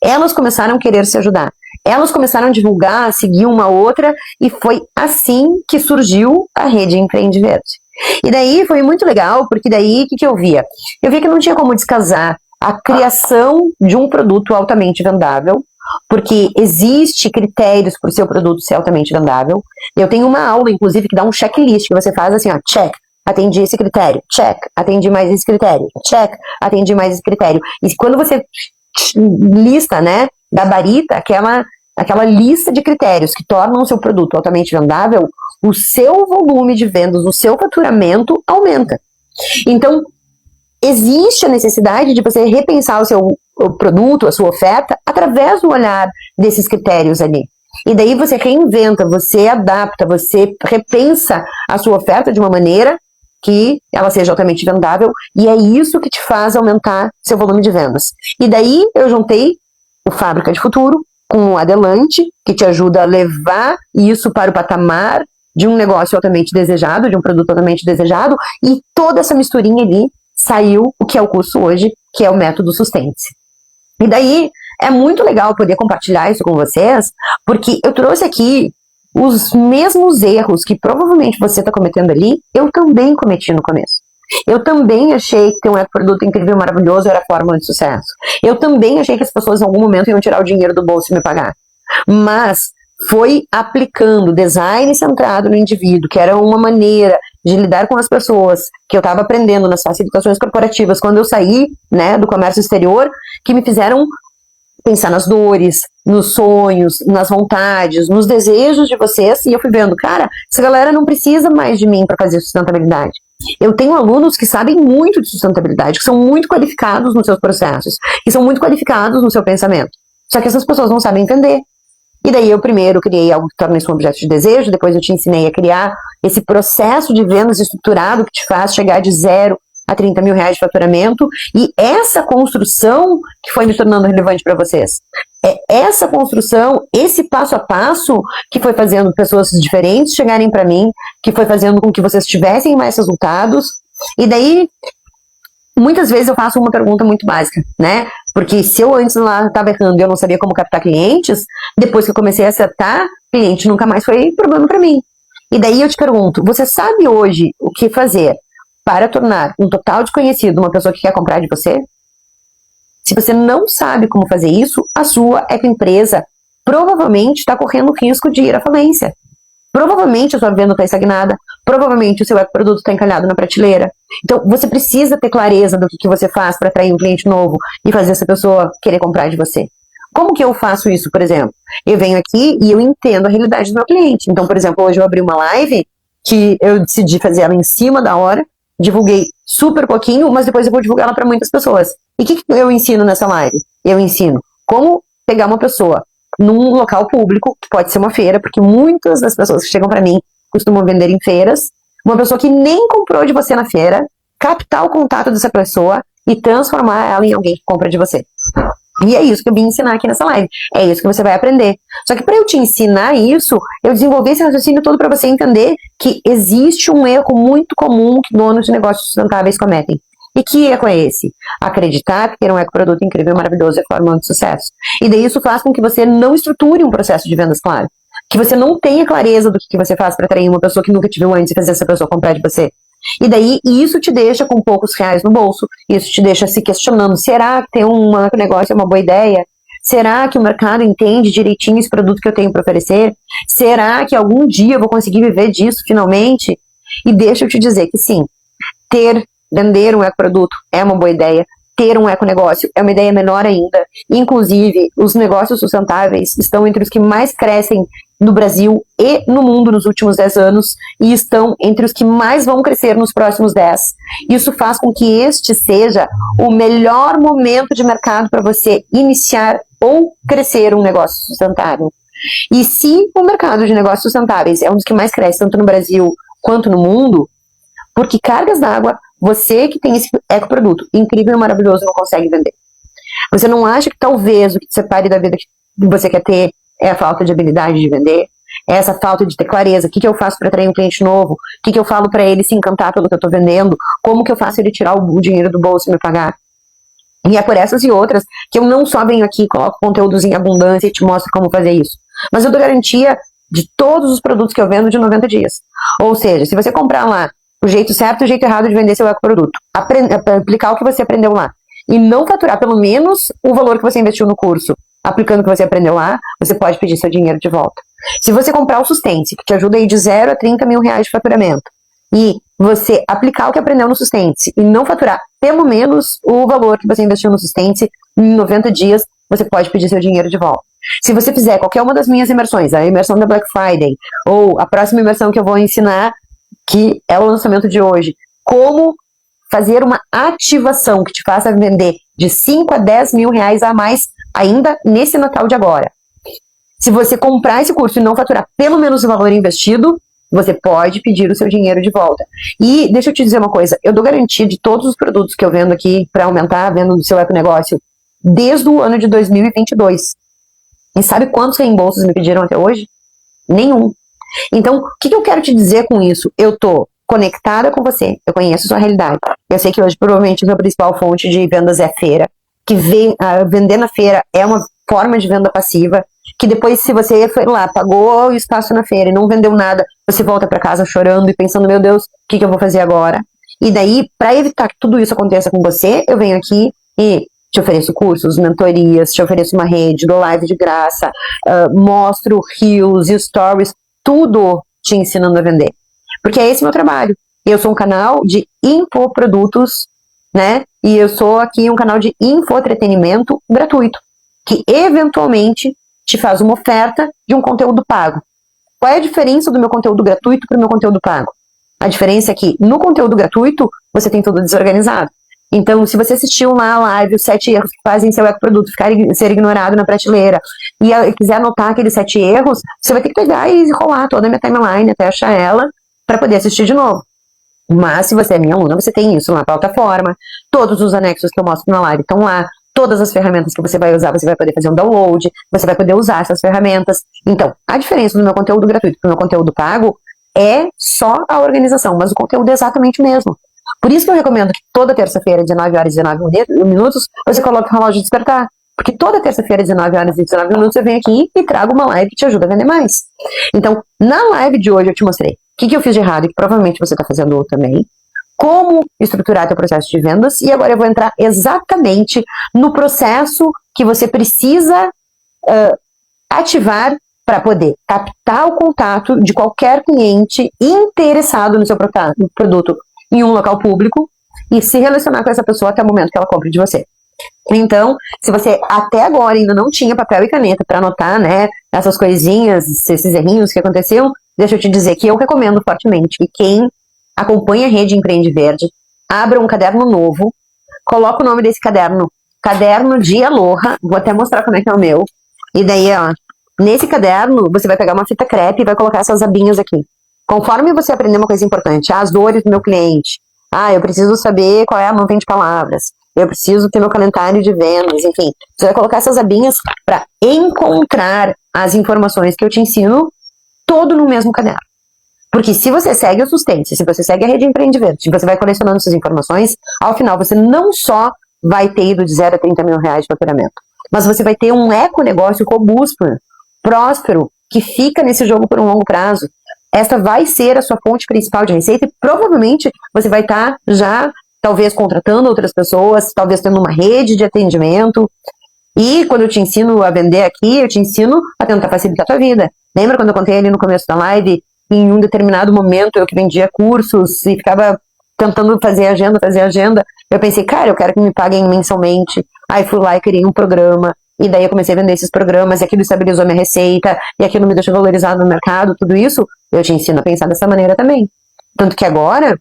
Elas começaram a querer se ajudar. Elas começaram a divulgar, a seguir uma outra, e foi assim que surgiu a Rede Empreende Verde. E daí foi muito legal, porque daí o que eu via? Eu via que não tinha como descasar a criação de um produto altamente vendável, porque existe critérios para o seu produto ser altamente vendável. Eu tenho uma aula, inclusive, que dá um checklist, que você faz assim, check, atendi esse critério, check, atendi mais esse critério, check, atendi mais esse critério. E quando você lista, né, gabarita, aquela lista de critérios que tornam o seu produto altamente vendável, o seu volume de vendas, o seu faturamento aumenta. Então, existe a necessidade de você repensar o seu produto, a sua oferta, através do olhar desses critérios ali. E daí você reinventa, você adapta, você repensa a sua oferta de uma maneira que ela seja altamente vendável, e é isso que te faz aumentar seu volume de vendas. E daí eu juntei o Fábrica de Futuro com o Adelante, que te ajuda a levar isso para o patamar de um negócio altamente desejado, de um produto altamente desejado, e toda essa misturinha ali saiu o que é o curso hoje, que é o Método Sustente-se. E daí, é muito legal poder compartilhar isso com vocês, porque eu trouxe aqui os mesmos erros que provavelmente você está cometendo ali, eu também cometi no começo. Eu também achei que ter um produto incrível, maravilhoso, era a fórmula de sucesso. Eu também achei que as pessoas em algum momento iam tirar o dinheiro do bolso e me pagar. Mas foi aplicando design centrado no indivíduo, que era uma maneira de lidar com as pessoas, que eu estava aprendendo nas facilitações corporativas, quando eu saí, né, do comércio exterior, que me fizeram pensar nas dores, nos sonhos, nas vontades, nos desejos de vocês, e eu fui vendo, cara, essa galera não precisa mais de mim para fazer sustentabilidade. Eu tenho alunos que sabem muito de sustentabilidade, que são muito qualificados nos seus processos, que são muito qualificados no seu pensamento. Só que essas pessoas não sabem entender. E daí eu primeiro criei algo que torna isso um objeto de desejo, depois eu te ensinei a criar esse processo de vendas estruturado que te faz chegar de 0 a 30 mil reais de faturamento, e essa construção que foi me tornando relevante para vocês. É essa construção, esse passo a passo que foi fazendo pessoas diferentes chegarem para mim, que foi fazendo com que vocês tivessem mais resultados. E daí, muitas vezes eu faço uma pergunta muito básica, né? Porque se eu antes lá estava errando e eu não sabia como captar clientes, depois que eu comecei a acertar, cliente nunca mais foi problema para mim. E daí eu te pergunto, você sabe hoje o que fazer para tornar um total desconhecido uma pessoa que quer comprar de você? Se você não sabe como fazer isso, a sua ecoempresa provavelmente está correndo risco de ir à falência. Provavelmente a sua venda está estagnada, provavelmente o seu ecoproduto está encalhado na prateleira. Então, você precisa ter clareza do que você faz para atrair um cliente novo e fazer essa pessoa querer comprar de você. Como que eu faço isso, por exemplo? Eu venho aqui e eu entendo a realidade do meu cliente. Então, por exemplo, hoje eu abri uma live que eu decidi fazer ela em cima da hora, divulguei super pouquinho, mas depois eu vou divulgar ela para muitas pessoas. E o que eu ensino nessa live? Eu ensino como pegar uma pessoa num local público, que pode ser uma feira, porque muitas das pessoas que chegam para mim costumam vender em feiras, uma pessoa que nem comprou de você na feira, captar o contato dessa pessoa e transformar ela em alguém que compra de você. E é isso que eu vim ensinar aqui nessa live. É isso que você vai aprender. Só que para eu te ensinar isso, eu desenvolvi esse raciocínio todo para você entender que existe um erro muito comum que donos de negócios sustentáveis cometem. E que erro é esse? Acreditar que ter um ecoproduto incrível, maravilhoso é fórmula de sucesso. E daí isso faz com que você não estruture um processo de vendas claro. que você não tenha clareza do que você faz para atrair uma pessoa que nunca te viu antes e fazer essa pessoa comprar de você. E daí, isso te deixa com poucos reais no bolso, isso te deixa se questionando, será que ter um negócio é uma boa ideia? Será que o mercado entende direitinho esse produto que eu tenho para oferecer? Será que algum dia eu vou conseguir viver disso finalmente? E deixa eu te dizer que sim, vender um ecoproduto é uma boa ideia, ter um econegócio é uma ideia menor ainda. Inclusive, os negócios sustentáveis estão entre os que mais crescem no Brasil e no mundo nos últimos 10 anos e estão entre os que mais vão crescer nos próximos 10. Isso faz com que este seja o melhor momento de mercado para você iniciar ou crescer um negócio sustentável. E se o mercado de negócios sustentáveis é um dos que mais cresce tanto no Brasil quanto no mundo, porque cargas d'água, você que tem esse ecoproduto incrível e maravilhoso não consegue vender. Você não acha que talvez o que te separe da vida que você quer ter é a falta de habilidade de vender? É essa falta de ter clareza? O que eu faço para atrair um cliente novo? O que eu falo para ele se encantar pelo que eu estou vendendo? Como que eu faço ele tirar o dinheiro do bolso e me pagar? E é por essas e outras que eu não só venho aqui e coloco conteúdos em abundância e te mostro como fazer isso, mas eu dou garantia de todos os produtos que eu vendo de 90 dias. Ou seja, se você comprar lá o jeito certo e o jeito errado de vender seu ecoproduto, aplicar o que você aprendeu lá e não faturar pelo menos o valor que você investiu no curso, aplicando o que você aprendeu lá, você pode pedir seu dinheiro de volta. Se você comprar o Sustente, que te ajuda aí de 0 a 30 mil reais de faturamento, e você aplicar o que aprendeu no Sustente e não faturar pelo menos o valor que você investiu no Sustente em 90 dias, você pode pedir seu dinheiro de volta. Se você fizer qualquer uma das minhas imersões, a imersão da Black Friday, ou a próxima imersão que eu vou ensinar, que é o lançamento de hoje, como fazer uma ativação que te faça vender de 5 a 10 mil reais a mais ainda nesse Natal de agora. Se você comprar esse curso e não faturar pelo menos o valor investido, você pode pedir o seu dinheiro de volta. E deixa eu te dizer uma coisa, eu dou garantia de todos os produtos que eu vendo aqui para aumentar a venda do seu econegócio desde o ano de 2022. E sabe quantos reembolsos me pediram até hoje? Nenhum. Então, o que eu quero te dizer com isso? Eu tô conectada com você, eu conheço sua realidade. Eu sei que hoje provavelmente a minha principal fonte de vendas é a feira, que vender na feira é uma forma de venda passiva, que depois se você foi lá, pagou o espaço na feira e não vendeu nada, você volta para casa chorando e pensando, meu Deus, o que eu vou fazer agora? E daí, para evitar que tudo isso aconteça com você, eu venho aqui e te ofereço cursos, mentorias, te ofereço uma rede, dou live de graça, mostro reels e stories, tudo te ensinando a vender. Porque é esse meu trabalho. Eu sou um canal de infoprodutos, né? E eu sou aqui um canal de infoentretenimento gratuito, que eventualmente te faz uma oferta de um conteúdo pago. Qual é a diferença do meu conteúdo gratuito para o meu conteúdo pago? A diferença é que no conteúdo gratuito você tem tudo desorganizado. Então, se você assistiu lá a live, os 7 erros que fazem seu ecoproduto ser ignorado na prateleira, e quiser anotar aqueles 7 erros, você vai ter que pegar e rolar toda a minha timeline até achar ela, para poder assistir de novo. Mas, se você é minha aluna, você tem isso na plataforma, todos os anexos que eu mostro na live estão lá, todas as ferramentas que você vai usar, você vai poder fazer um download, você vai poder usar essas ferramentas. Então, a diferença do meu conteúdo gratuito para o meu conteúdo pago é só a organização, mas o conteúdo é exatamente o mesmo. Por isso que eu recomendo que toda terça-feira, 19 horas e 19 minutos, você coloque o relógio de despertar. Porque toda terça-feira, 19 horas e 19 minutos, eu venho aqui e trago uma live que te ajuda a vender mais. Então, na live de hoje eu te mostrei o que eu fiz de errado e que provavelmente você está fazendo também, como estruturar teu processo de vendas, e agora eu vou entrar exatamente no processo que você precisa ativar para poder captar o contato de qualquer cliente interessado no seu produto em um local público e se relacionar com essa pessoa até o momento que ela compre de você. Então, se você até agora ainda não tinha papel e caneta para anotar, né, essas coisinhas, esses errinhos que aconteciam, deixa eu te dizer que eu recomendo fortemente que quem acompanha a Rede Empreende Verde abra um caderno novo, coloca o nome desse caderno, Caderno de Aloha, vou até mostrar como é que é o meu, e daí, ó, nesse caderno você vai pegar uma fita crepe e vai colocar essas abinhas aqui. Conforme você aprender uma coisa importante, as dores do meu cliente, eu preciso saber qual é a nuvem de palavras, eu preciso ter meu calendário de vendas, enfim, você vai colocar essas abinhas para encontrar as informações que eu te ensino todo no mesmo caderno. Porque se você segue o Sustente, se você segue a Rede Empreende Verde, você vai colecionando essas informações, ao final você não só vai ter ido de 0 a 30 mil reais de faturamento, mas você vai ter um econegócio robusto, próspero, que fica nesse jogo por um longo prazo. Essa vai ser a sua fonte principal de receita e provavelmente você vai estar já, talvez, contratando outras pessoas, talvez tendo uma rede de atendimento. E quando eu te ensino a vender aqui, eu te ensino a tentar facilitar a tua vida. Lembra quando eu contei ali no começo da live, em um determinado momento, eu que vendia cursos e ficava tentando fazer agenda, eu pensei, cara, eu quero que me paguem mensalmente. Aí fui lá e criei um programa, e daí eu comecei a vender esses programas, e aquilo estabilizou a minha receita, e aquilo me deixou valorizado no mercado, tudo isso, eu te ensino a pensar dessa maneira também. Tanto que agora,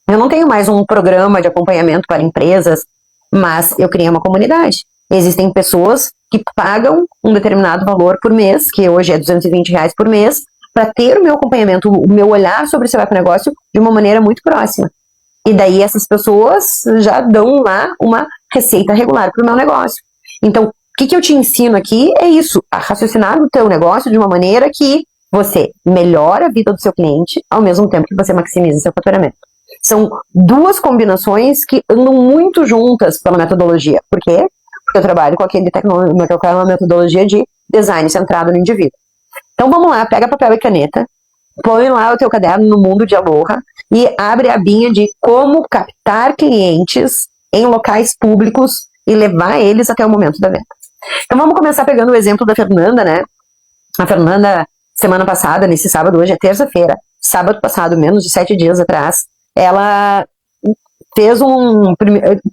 eu não tenho mais um programa de acompanhamento para empresas, mas eu criei uma comunidade. Existem pessoas que pagam um determinado valor por mês, que hoje é R$220 por mês, para ter o meu acompanhamento, o meu olhar sobre o seu negócio de uma maneira muito próxima. E daí essas pessoas já dão lá uma receita regular para o meu negócio. Então, o que eu te ensino aqui é isso, a raciocinar o teu negócio de uma maneira que você melhora a vida do seu cliente, ao mesmo tempo que você maximiza seu faturamento. São duas combinações que andam muito juntas pela metodologia. Por quê? Porque eu trabalho com aquela metodologia de design centrado no indivíduo. Então vamos lá, pega papel e caneta, põe lá o teu caderno no Mundo de Aloha e abre a abinha de como captar clientes em locais públicos e levar eles até o momento da venda. Então vamos começar pegando o exemplo da Fernanda, né? A Fernanda, semana passada, nesse sábado, hoje é terça-feira, sábado passado, menos de 7 dias atrás, ela fez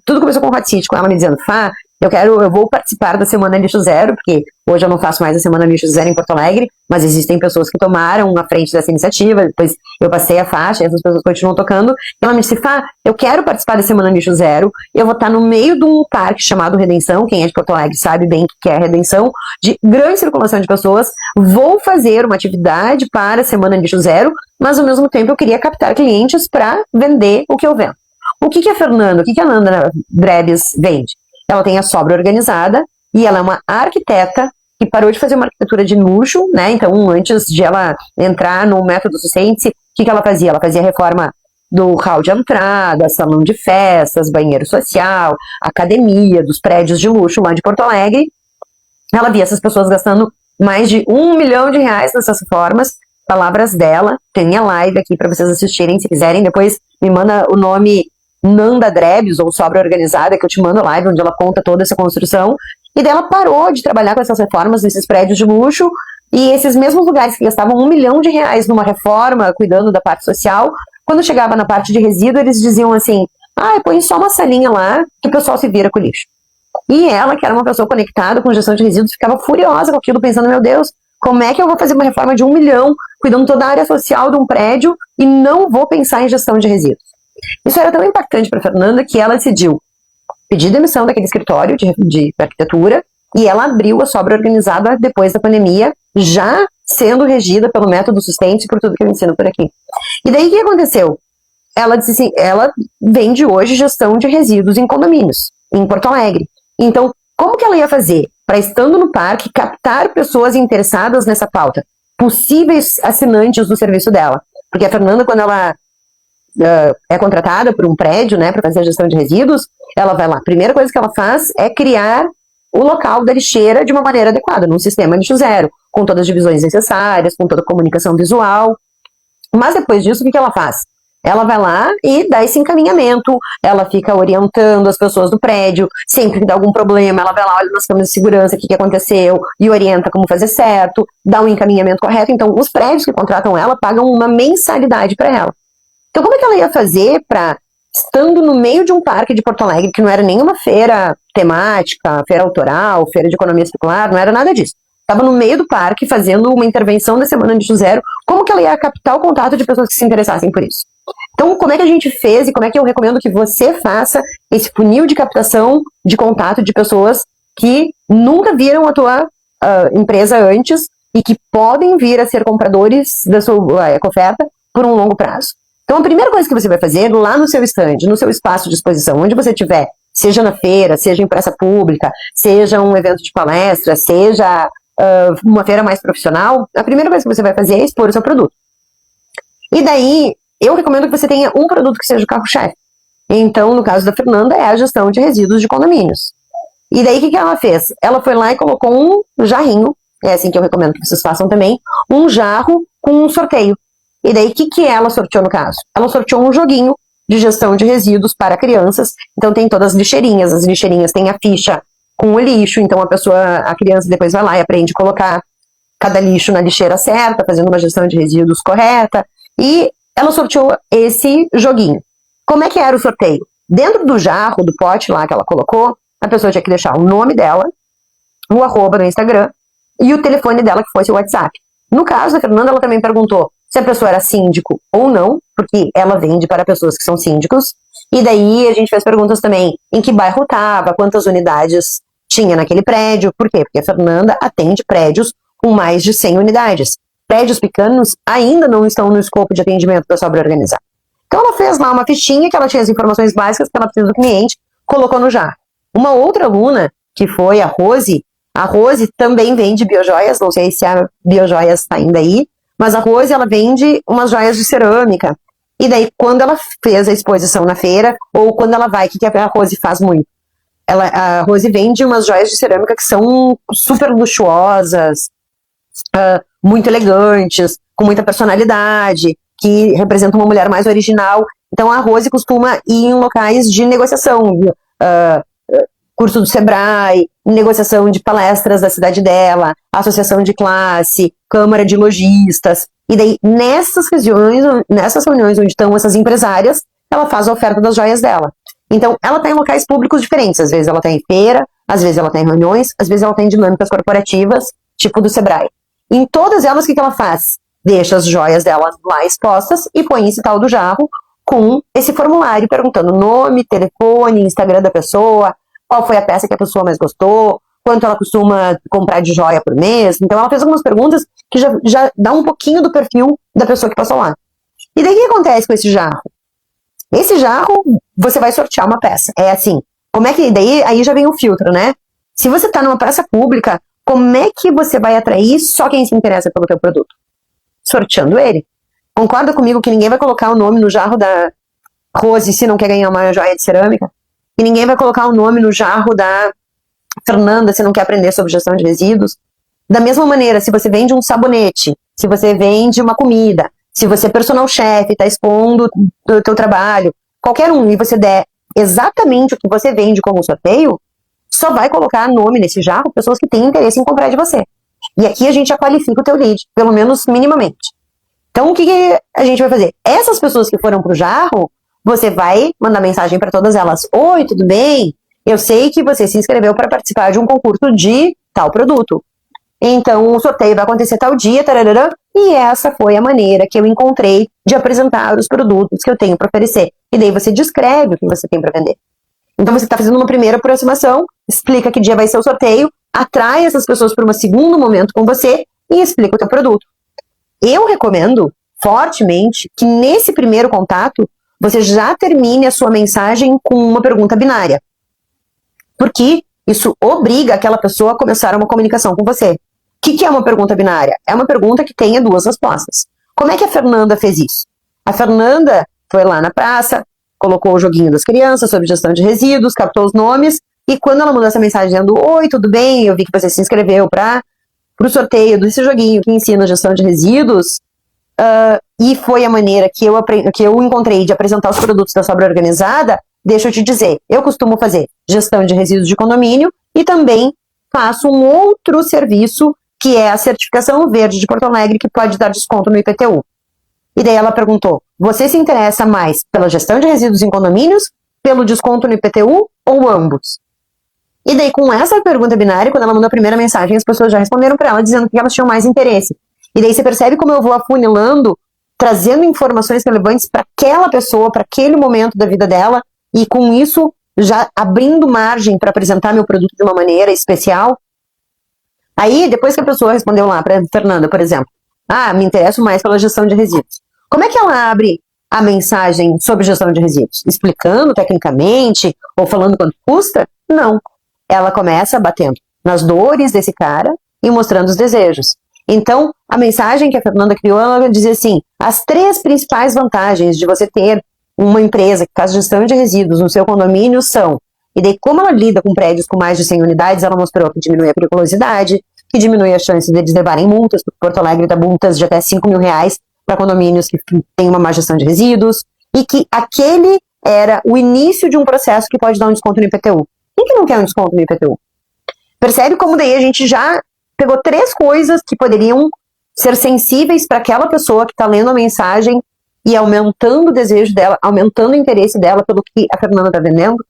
tudo começou com o Hot Seat, com ela me dizendo, Fá, eu vou participar da Semana Lixo Zero, porque hoje eu não faço mais a Semana Lixo Zero em Porto Alegre, mas existem pessoas que tomaram a frente dessa iniciativa, depois eu passei a faixa, essas pessoas continuam tocando, e ela me disse, Fá, eu quero participar da Semana Lixo Zero, eu vou estar no meio de um parque chamado Redenção, quem é de Porto Alegre sabe bem o que é Redenção, de grande circulação de pessoas, vou fazer uma atividade para a Semana Lixo Zero, mas ao mesmo tempo eu queria captar clientes para vender o que eu vendo. O que a Fernanda, a Nanda Drebs vende? Ela tem a Sobra Organizada e ela é uma arquiteta que parou de fazer uma arquitetura de luxo, né? Então, antes de ela entrar no método Suscience, o que ela fazia? Ela fazia reforma do hall de entrada, salão de festas, banheiro social, academia, dos prédios de luxo lá de Porto Alegre. Ela via essas pessoas gastando mais de R$1 milhão nessas reformas. Palavras dela, tem a live aqui para vocês assistirem, se quiserem. Depois me manda o nome Nanda Drebs, ou Sobra Organizada, que eu te mando a live, onde ela conta toda essa construção. E daí ela parou de trabalhar com essas reformas nesses prédios de luxo, e esses mesmos lugares que gastavam R$1 milhão numa reforma, cuidando da parte social, quando chegava na parte de resíduo, eles diziam assim, põe só uma salinha lá, que o pessoal se vira com o lixo. E ela, que era uma pessoa conectada com gestão de resíduos, ficava furiosa com aquilo, pensando, meu Deus, como é que eu vou fazer uma reforma de R$1 milhão, cuidando toda a área social de um prédio, e não vou pensar em gestão de resíduos? Isso era tão impactante para a Fernanda que ela decidiu pedir demissão daquele escritório de arquitetura e ela abriu a Sobra Organizada depois da pandemia, já sendo regida pelo método Suscience por tudo que eu ensino por aqui. E daí o que aconteceu? Ela disse assim, ela vende hoje gestão de resíduos em condomínios, em Porto Alegre. Então, como que ela ia fazer para, estando no parque, captar pessoas interessadas nessa pauta? Possíveis assinantes do serviço dela. Porque a Fernanda, quando ela é contratada por um prédio, né, para fazer a gestão de resíduos, ela vai lá. A primeira coisa que ela faz é criar o local da lixeira de uma maneira adequada, num sistema lixo zero, com todas as divisões necessárias, com toda a comunicação visual. Mas depois disso, o que ela faz? Ela vai lá e dá esse encaminhamento, ela fica orientando as pessoas do prédio, sempre que dá algum problema, ela vai lá, olha nas câmeras de segurança o que aconteceu e orienta como fazer certo, dá um encaminhamento correto. Então, os prédios que contratam ela pagam uma mensalidade para ela. Então, como é que ela ia fazer para, estando no meio de um parque de Porto Alegre, que não era nenhuma feira temática, feira autoral, feira de economia circular, não era nada disso. Estava no meio do parque fazendo uma intervenção da Semana Lixo Zero, como que ela ia captar o contato de pessoas que se interessassem por isso? Então, como é que a gente fez e como é que eu recomendo que você faça esse funil de captação de contato de pessoas que nunca viram a tua empresa antes e que podem vir a ser compradores da sua ecoferta por um longo prazo? Então, a primeira coisa que você vai fazer lá no seu stand, no seu espaço de exposição, onde você estiver, seja na feira, seja em praça pública, seja um evento de palestra, seja uma feira mais profissional, a primeira coisa que você vai fazer é expor o seu produto. E daí, eu recomendo que você tenha um produto que seja o carro-chefe. Então, no caso da Fernanda, é a gestão de resíduos de condomínios. E daí, o que ela fez? Ela foi lá e colocou um jarrinho é assim que eu recomendo que vocês façam também, um jarro com um sorteio. E daí, o que ela sorteou no caso? Ela sorteou um joguinho de gestão de resíduos para crianças. Então tem todas as lixeirinhas têm a ficha com o lixo, então a criança depois vai lá e aprende a colocar cada lixo na lixeira certa, fazendo uma gestão de resíduos correta, e ela sorteou esse joguinho. Como é que era o sorteio? Dentro do jarro, do pote lá que ela colocou, a pessoa tinha que deixar o nome dela, o arroba no Instagram e o telefone dela, que fosse o WhatsApp. No caso, a Fernanda, ela também perguntou se a pessoa era síndico ou não, porque ela vende para pessoas que são síndicos, e daí a gente fez perguntas também em que bairro estava, quantas unidades tinha naquele prédio. Por quê? Porque a Fernanda atende prédios com mais de 100 unidades. Prédios pequenos ainda não estão no escopo de atendimento da Sobra Organizada. Então ela fez lá uma fichinha que ela tinha as informações básicas que ela precisa do cliente, colocou no jarro. Uma outra aluna, que foi a Rose também vende biojoias, não sei se a biojoias está ainda aí, mas a Rose, ela vende umas joias de cerâmica. E daí, quando ela fez a exposição na feira, ou quando ela vai, o que a Rose faz muito? A Rose vende umas joias de cerâmica que são super luxuosas, muito elegantes, com muita personalidade, que representam uma mulher mais original. Então a Rose costuma ir em locais de negociação, curso do Sebrae, negociação de palestras da cidade dela, associação de classe, câmara de lojistas. E daí, nessas reuniões onde estão essas empresárias, ela faz a oferta das joias dela. Então, ela está em locais públicos diferentes. Às vezes ela está em feira, às vezes ela está em reuniões, às vezes ela está em dinâmicas corporativas, tipo do Sebrae. Em todas elas, o que ela faz? Deixa as joias dela lá expostas e põe esse tal do jarro com esse formulário perguntando nome, telefone, Instagram da pessoa, qual foi a peça que a pessoa mais gostou, quanto ela costuma comprar de joia por mês. Então ela fez algumas perguntas que já dá um pouquinho do perfil da pessoa que passou lá. E daí o que acontece com esse jarro? Esse jarro, você vai sortear uma peça. É assim, como é que... Daí aí já vem o filtro, né? Se você está numa praça pública, como é que você vai atrair só quem se interessa pelo teu produto? Sorteando ele. Concorda comigo que ninguém vai colocar o nome no jarro da Rose se não quer ganhar uma joia de cerâmica? E ninguém vai colocar o nome no jarro da Fernanda se não quer aprender sobre gestão de resíduos? Da mesma maneira, se você vende um sabonete, se você vende uma comida, se você é personal chef, está expondo o teu trabalho, qualquer um, e você der exatamente o que você vende como sorteio, só vai colocar nome nesse jarro pessoas que têm interesse em comprar de você. E aqui a gente já qualifica o teu lead, pelo menos minimamente. Então, o que a gente vai fazer? Essas pessoas que foram pro jarro, você vai mandar mensagem para todas elas. Oi, tudo bem? Eu sei que você se inscreveu para participar de um concurso de tal produto. Então, o sorteio vai acontecer tal dia, tarará, e essa foi a maneira que eu encontrei de apresentar os produtos que eu tenho para oferecer. E daí você descreve o que você tem para vender. Então, você está fazendo uma primeira aproximação, explica que dia vai ser o sorteio, atrai essas pessoas para um segundo momento com você e explica o teu produto. Eu recomendo fortemente que nesse primeiro contato você já termine a sua mensagem com uma pergunta binária. Porque isso obriga aquela pessoa a começar uma comunicação com você. O que é uma pergunta binária? É uma pergunta que tenha duas respostas. Como é que a Fernanda fez isso? A Fernanda foi lá na praça, colocou o joguinho das crianças sobre gestão de resíduos, captou os nomes, e quando ela mandou essa mensagem dizendo: oi, tudo bem, eu vi que você se inscreveu para o sorteio desse joguinho que ensina gestão de resíduos, e foi a maneira que eu encontrei de apresentar os produtos da Sobra Organizada, deixa eu te dizer, eu costumo fazer gestão de resíduos de condomínio e também faço um outro serviço que é a certificação verde de Porto Alegre, que pode dar desconto no IPTU. E daí ela perguntou: você se interessa mais pela gestão de resíduos em condomínios, pelo desconto no IPTU ou ambos? E daí, com essa pergunta binária, quando ela mandou a primeira mensagem, as pessoas já responderam para ela dizendo que elas tinham mais interesse. E daí você percebe como eu vou afunilando, trazendo informações relevantes para aquela pessoa, para aquele momento da vida dela, e com isso já abrindo margem para apresentar meu produto de uma maneira especial. Aí, depois que a pessoa respondeu lá para Fernanda, por exemplo: me interesso mais pela gestão de resíduos. Como é que ela abre a mensagem sobre gestão de resíduos? Explicando tecnicamente ou falando quanto custa? Não. Ela começa batendo nas dores desse cara e mostrando os desejos. Então, a mensagem que a Fernanda criou, ela dizia assim: as 3 principais vantagens de você ter uma empresa que faz gestão de resíduos no seu condomínio são... E daí, como ela lida com prédios com mais de 100 unidades, ela mostrou que diminui a periculosidade, que diminui as chances deles levarem multas, porque Porto Alegre dá multas de até R$ 5.000 para condomínios que têm uma má gestão de resíduos, e que aquele era o início de um processo que pode dar um desconto no IPTU. Quem que não quer um desconto no IPTU? Percebe como daí a gente já pegou 3 coisas que poderiam ser sensíveis para aquela pessoa que está lendo a mensagem e aumentando o desejo dela, aumentando o interesse dela pelo que a Fernanda está vendendo.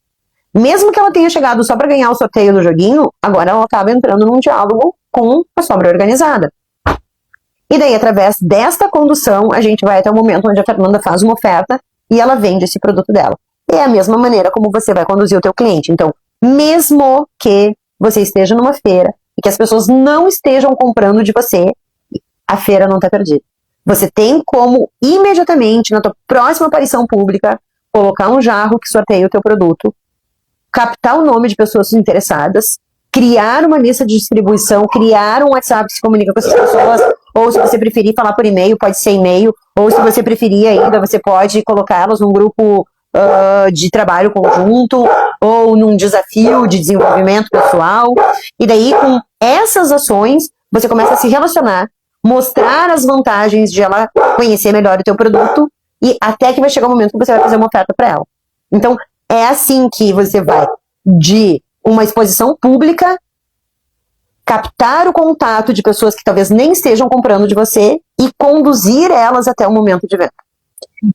Mesmo que ela tenha chegado só para ganhar o sorteio do joguinho, agora ela acaba entrando num diálogo com a sobra organizada. E daí, através desta condução, a gente vai até o momento onde a Fernanda faz uma oferta e ela vende esse produto dela. É a mesma maneira como você vai conduzir o teu cliente. Então, mesmo que você esteja numa feira e que as pessoas não estejam comprando de você, a feira não está perdida. Você tem como, imediatamente, na tua próxima aparição pública, colocar um jarro que sorteia o teu produto, captar o nome de pessoas interessadas, criar uma lista de distribuição, criar um WhatsApp que se comunica com essas pessoas, ou se você preferir falar por e-mail, pode ser e-mail, ou se você preferir ainda, você pode colocá-las num grupo de trabalho conjunto, ou num desafio de desenvolvimento pessoal, e daí com essas ações, você começa a se relacionar, mostrar as vantagens de ela conhecer melhor o teu produto, e até que vai chegar o momento que você vai fazer uma oferta para ela. Então, é assim que você vai de uma exposição pública, captar o contato de pessoas que talvez nem estejam comprando de você e conduzir elas até o momento de venda.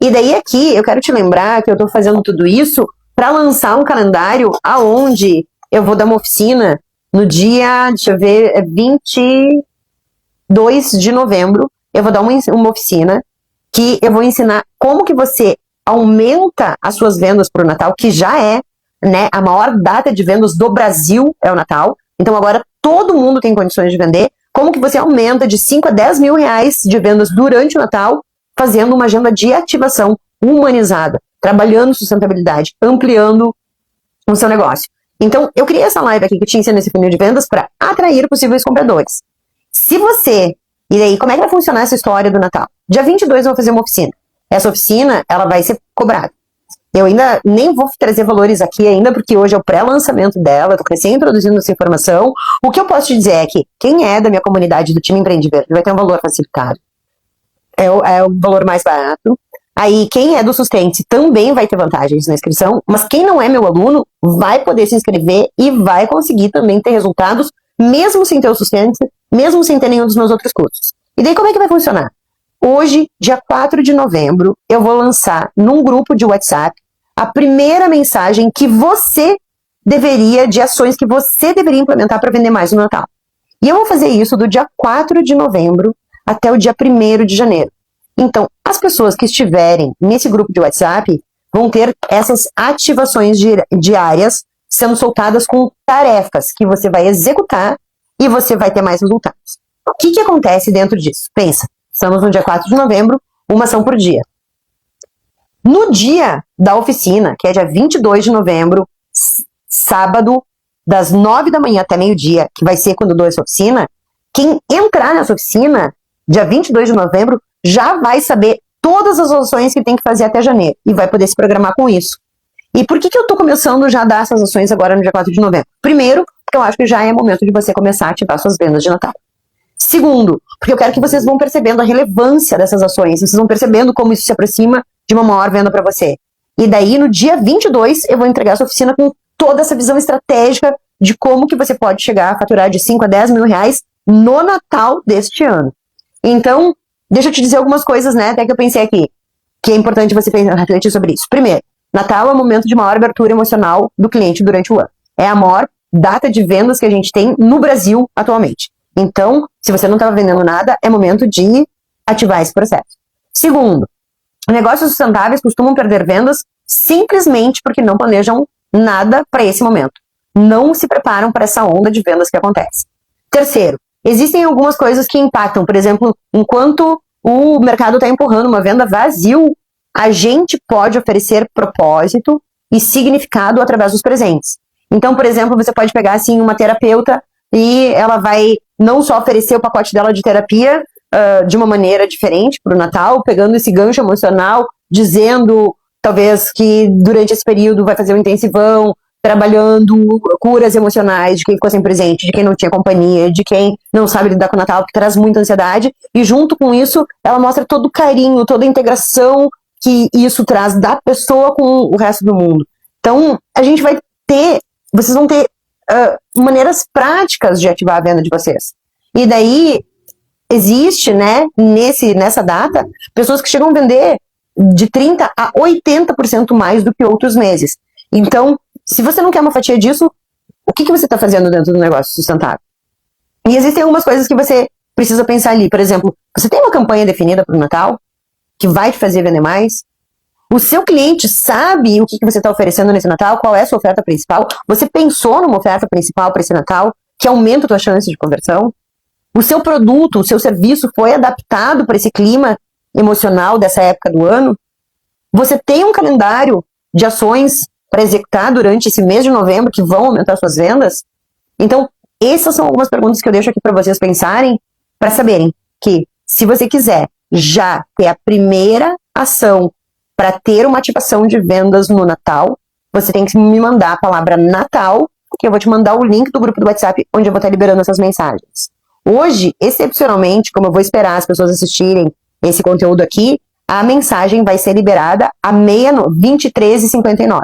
E daí aqui, eu quero te lembrar que eu estou fazendo tudo isso para lançar um calendário aonde eu vou dar uma oficina no dia, deixa eu ver, 22 de novembro, eu vou dar uma oficina que eu vou ensinar como que você aumenta as suas vendas para o Natal, que já é, né, a maior data de vendas do Brasil é o Natal. Então agora todo mundo tem condições de vender. Como que você aumenta de 5 a 10 mil reais de vendas durante o Natal, fazendo uma agenda de ativação humanizada, trabalhando sustentabilidade, ampliando o seu negócio. Então eu criei essa live aqui que te ensina esse funil de vendas para atrair possíveis compradores. Se você... E aí, como é que vai funcionar essa história do Natal? Dia 22 eu vou fazer uma oficina. Essa oficina, ela vai ser cobrada. Eu ainda nem vou trazer valores aqui ainda, porque hoje é o pré-lançamento dela, estou recém introduzindo essa informação. O que eu posso te dizer é que quem é da minha comunidade do time Empreende Verde vai ter um valor facilitado. É o valor mais barato. Aí, quem é do Sustente também vai ter vantagens na inscrição, mas quem não é meu aluno vai poder se inscrever e vai conseguir também ter resultados, mesmo sem ter o Sustente, mesmo sem ter nenhum dos meus outros cursos. E daí, como é que vai funcionar? Hoje, dia 4 de novembro, eu vou lançar num grupo de WhatsApp a primeira mensagem que você deveria, de ações que você deveria implementar para vender mais no Natal. E eu vou fazer isso do dia 4 de novembro até o dia 1º de janeiro. Então, as pessoas que estiverem nesse grupo de WhatsApp vão ter essas ativações diárias sendo soltadas com tarefas que você vai executar e você vai ter mais resultados. O que acontece dentro disso? Pensa. Estamos no dia 4 de novembro, uma ação por dia. No dia da oficina, que é dia 22 de novembro, sábado, das 9 da manhã até meio-dia, que vai ser quando eu dou essa oficina, quem entrar nessa oficina, dia 22 de novembro, já vai saber todas as ações que tem que fazer até janeiro e vai poder se programar com isso. E por que eu estou começando já a dar essas ações agora no dia 4 de novembro? Primeiro, porque eu acho que já é momento de você começar a ativar suas vendas de Natal. Segundo, porque eu quero que vocês vão percebendo a relevância dessas ações, vocês vão percebendo como isso se aproxima de uma maior venda para você. E daí, no dia 22, eu vou entregar essa oficina com toda essa visão estratégica de como que você pode chegar a faturar de 5 a 10 mil reais no Natal deste ano. Então, deixa eu te dizer algumas coisas, né, até que eu pensei aqui, que é importante você refletir sobre isso. Primeiro, Natal é o momento de maior abertura emocional do cliente durante o ano. É a maior data de vendas que a gente tem no Brasil atualmente. Então, se você não estava vendendo nada, é momento de ativar esse processo. Segundo, negócios sustentáveis costumam perder vendas simplesmente porque não planejam nada para esse momento. Não se preparam para essa onda de vendas que acontece. Terceiro, existem algumas coisas que impactam. Por exemplo, enquanto o mercado está empurrando uma venda vazio, a gente pode oferecer propósito e significado através dos presentes. Então, por exemplo, você pode pegar assim uma terapeuta e ela vai não só oferecer o pacote dela de terapia de uma maneira diferente para o Natal, pegando esse gancho emocional, dizendo talvez que durante esse período vai fazer um intensivão, trabalhando curas emocionais de quem ficou sem presente, de quem não tinha companhia, de quem não sabe lidar com o Natal, que traz muita ansiedade, e junto com isso, ela mostra todo o carinho, toda a integração que isso traz da pessoa com o resto do mundo. Então, a gente vai ter, vocês vão ter maneiras práticas de ativar a venda de vocês. E daí, existe, né, nessa data, pessoas que chegam a vender de 30% a 80% mais do que outros meses. Então, se você não quer uma fatia disso, o que você está fazendo dentro do negócio sustentável? E existem algumas coisas que você precisa pensar ali. Por exemplo, você tem uma campanha definida para o Natal, que vai te fazer vender mais? O seu cliente sabe o que você está oferecendo nesse Natal? Qual é a sua oferta principal? Você pensou numa oferta principal para esse Natal que aumenta a tua chance de conversão? O seu produto, o seu serviço foi adaptado para esse clima emocional dessa época do ano? Você tem um calendário de ações para executar durante esse mês de novembro que vão aumentar suas vendas? Então, essas são algumas perguntas que eu deixo aqui para vocês pensarem, para saberem que, se você quiser já ter a primeira ação para ter uma ativação de vendas no Natal, você tem que me mandar a palavra Natal, que eu vou te mandar o link do grupo do WhatsApp, onde eu vou estar liberando essas mensagens. Hoje, excepcionalmente, como eu vou esperar as pessoas assistirem esse conteúdo aqui, a mensagem vai ser liberada a 23h59.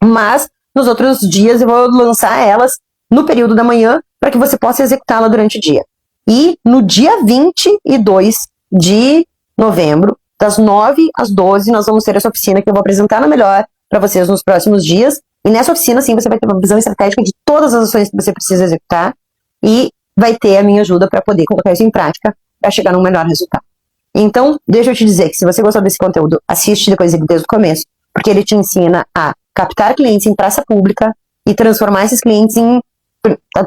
Mas, nos outros dias, eu vou lançar elas no período da manhã, para que você possa executá-la durante o dia. E no dia 22 de novembro, das 9 às 12, nós vamos ter essa oficina que eu vou apresentar na Melhor para vocês nos próximos dias. E nessa oficina, sim, você vai ter uma visão estratégica de todas as ações que você precisa executar e vai ter a minha ajuda para poder colocar isso em prática para chegar num melhor resultado. Então, deixa eu te dizer que se você gostou desse conteúdo, assiste depois ele desde o começo, porque ele te ensina a captar clientes em praça pública e transformar esses clientes em,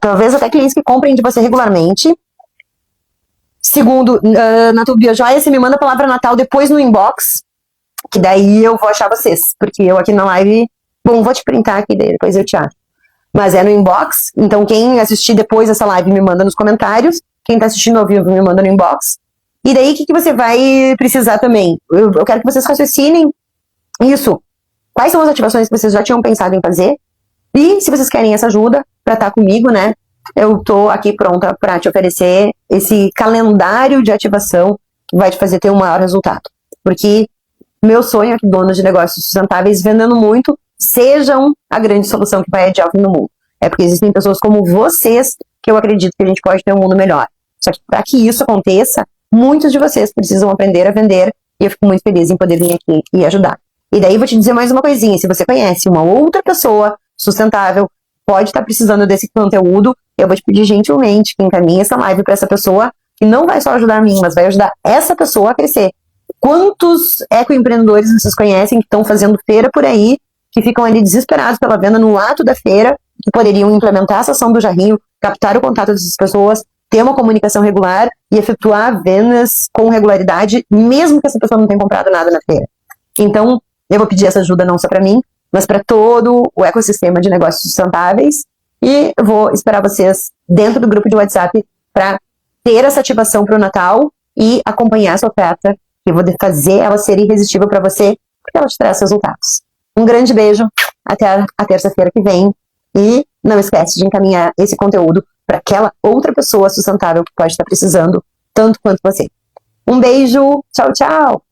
talvez até clientes que comprem de você regularmente. Segundo, na tua biojoia, você me manda a palavra Natal depois no inbox, que daí eu vou achar vocês, porque eu aqui na live, bom, vou te printar aqui, depois eu te acho. Mas é no inbox, então quem assistir depois dessa live me manda nos comentários, quem tá assistindo ao vivo me manda no inbox. E daí, o que você vai precisar também? Eu quero que vocês raciocinem isso. Quais são as ativações que vocês já tinham pensado em fazer? E se vocês querem essa ajuda para estar comigo, né? Eu tô aqui pronta para te oferecer esse calendário de ativação que vai te fazer ter um maior resultado. Porque meu sonho é que donos de negócios sustentáveis, vendendo muito, sejam a grande solução que vai adiar o fim do mundo. É porque existem pessoas como vocês que eu acredito que a gente pode ter um mundo melhor. Só que para que isso aconteça, muitos de vocês precisam aprender a vender e eu fico muito feliz em poder vir aqui e ajudar. E daí vou te dizer mais uma coisinha, se você conhece uma outra pessoa sustentável, pode estar precisando desse conteúdo, eu vou te pedir gentilmente que encaminhe essa live para essa pessoa, que não vai só ajudar a mim, mas vai ajudar essa pessoa a crescer. Quantos ecoempreendedores vocês conhecem que estão fazendo feira por aí, que ficam ali desesperados pela venda no ato da feira, que poderiam implementar essa ação do jarrinho, captar o contato dessas pessoas, ter uma comunicação regular e efetuar vendas com regularidade, mesmo que essa pessoa não tenha comprado nada na feira. Então, eu vou pedir essa ajuda não só para mim, mas para todo o ecossistema de negócios sustentáveis. E eu vou esperar vocês dentro do grupo de WhatsApp para ter essa ativação para o Natal e acompanhar essa oferta, que eu vou fazer ela ser irresistível para você, porque ela te traz resultados. Um grande beijo, até a terça-feira que vem. E não esquece de encaminhar esse conteúdo para aquela outra pessoa sustentável que pode estar precisando, tanto quanto você. Um beijo, tchau, tchau!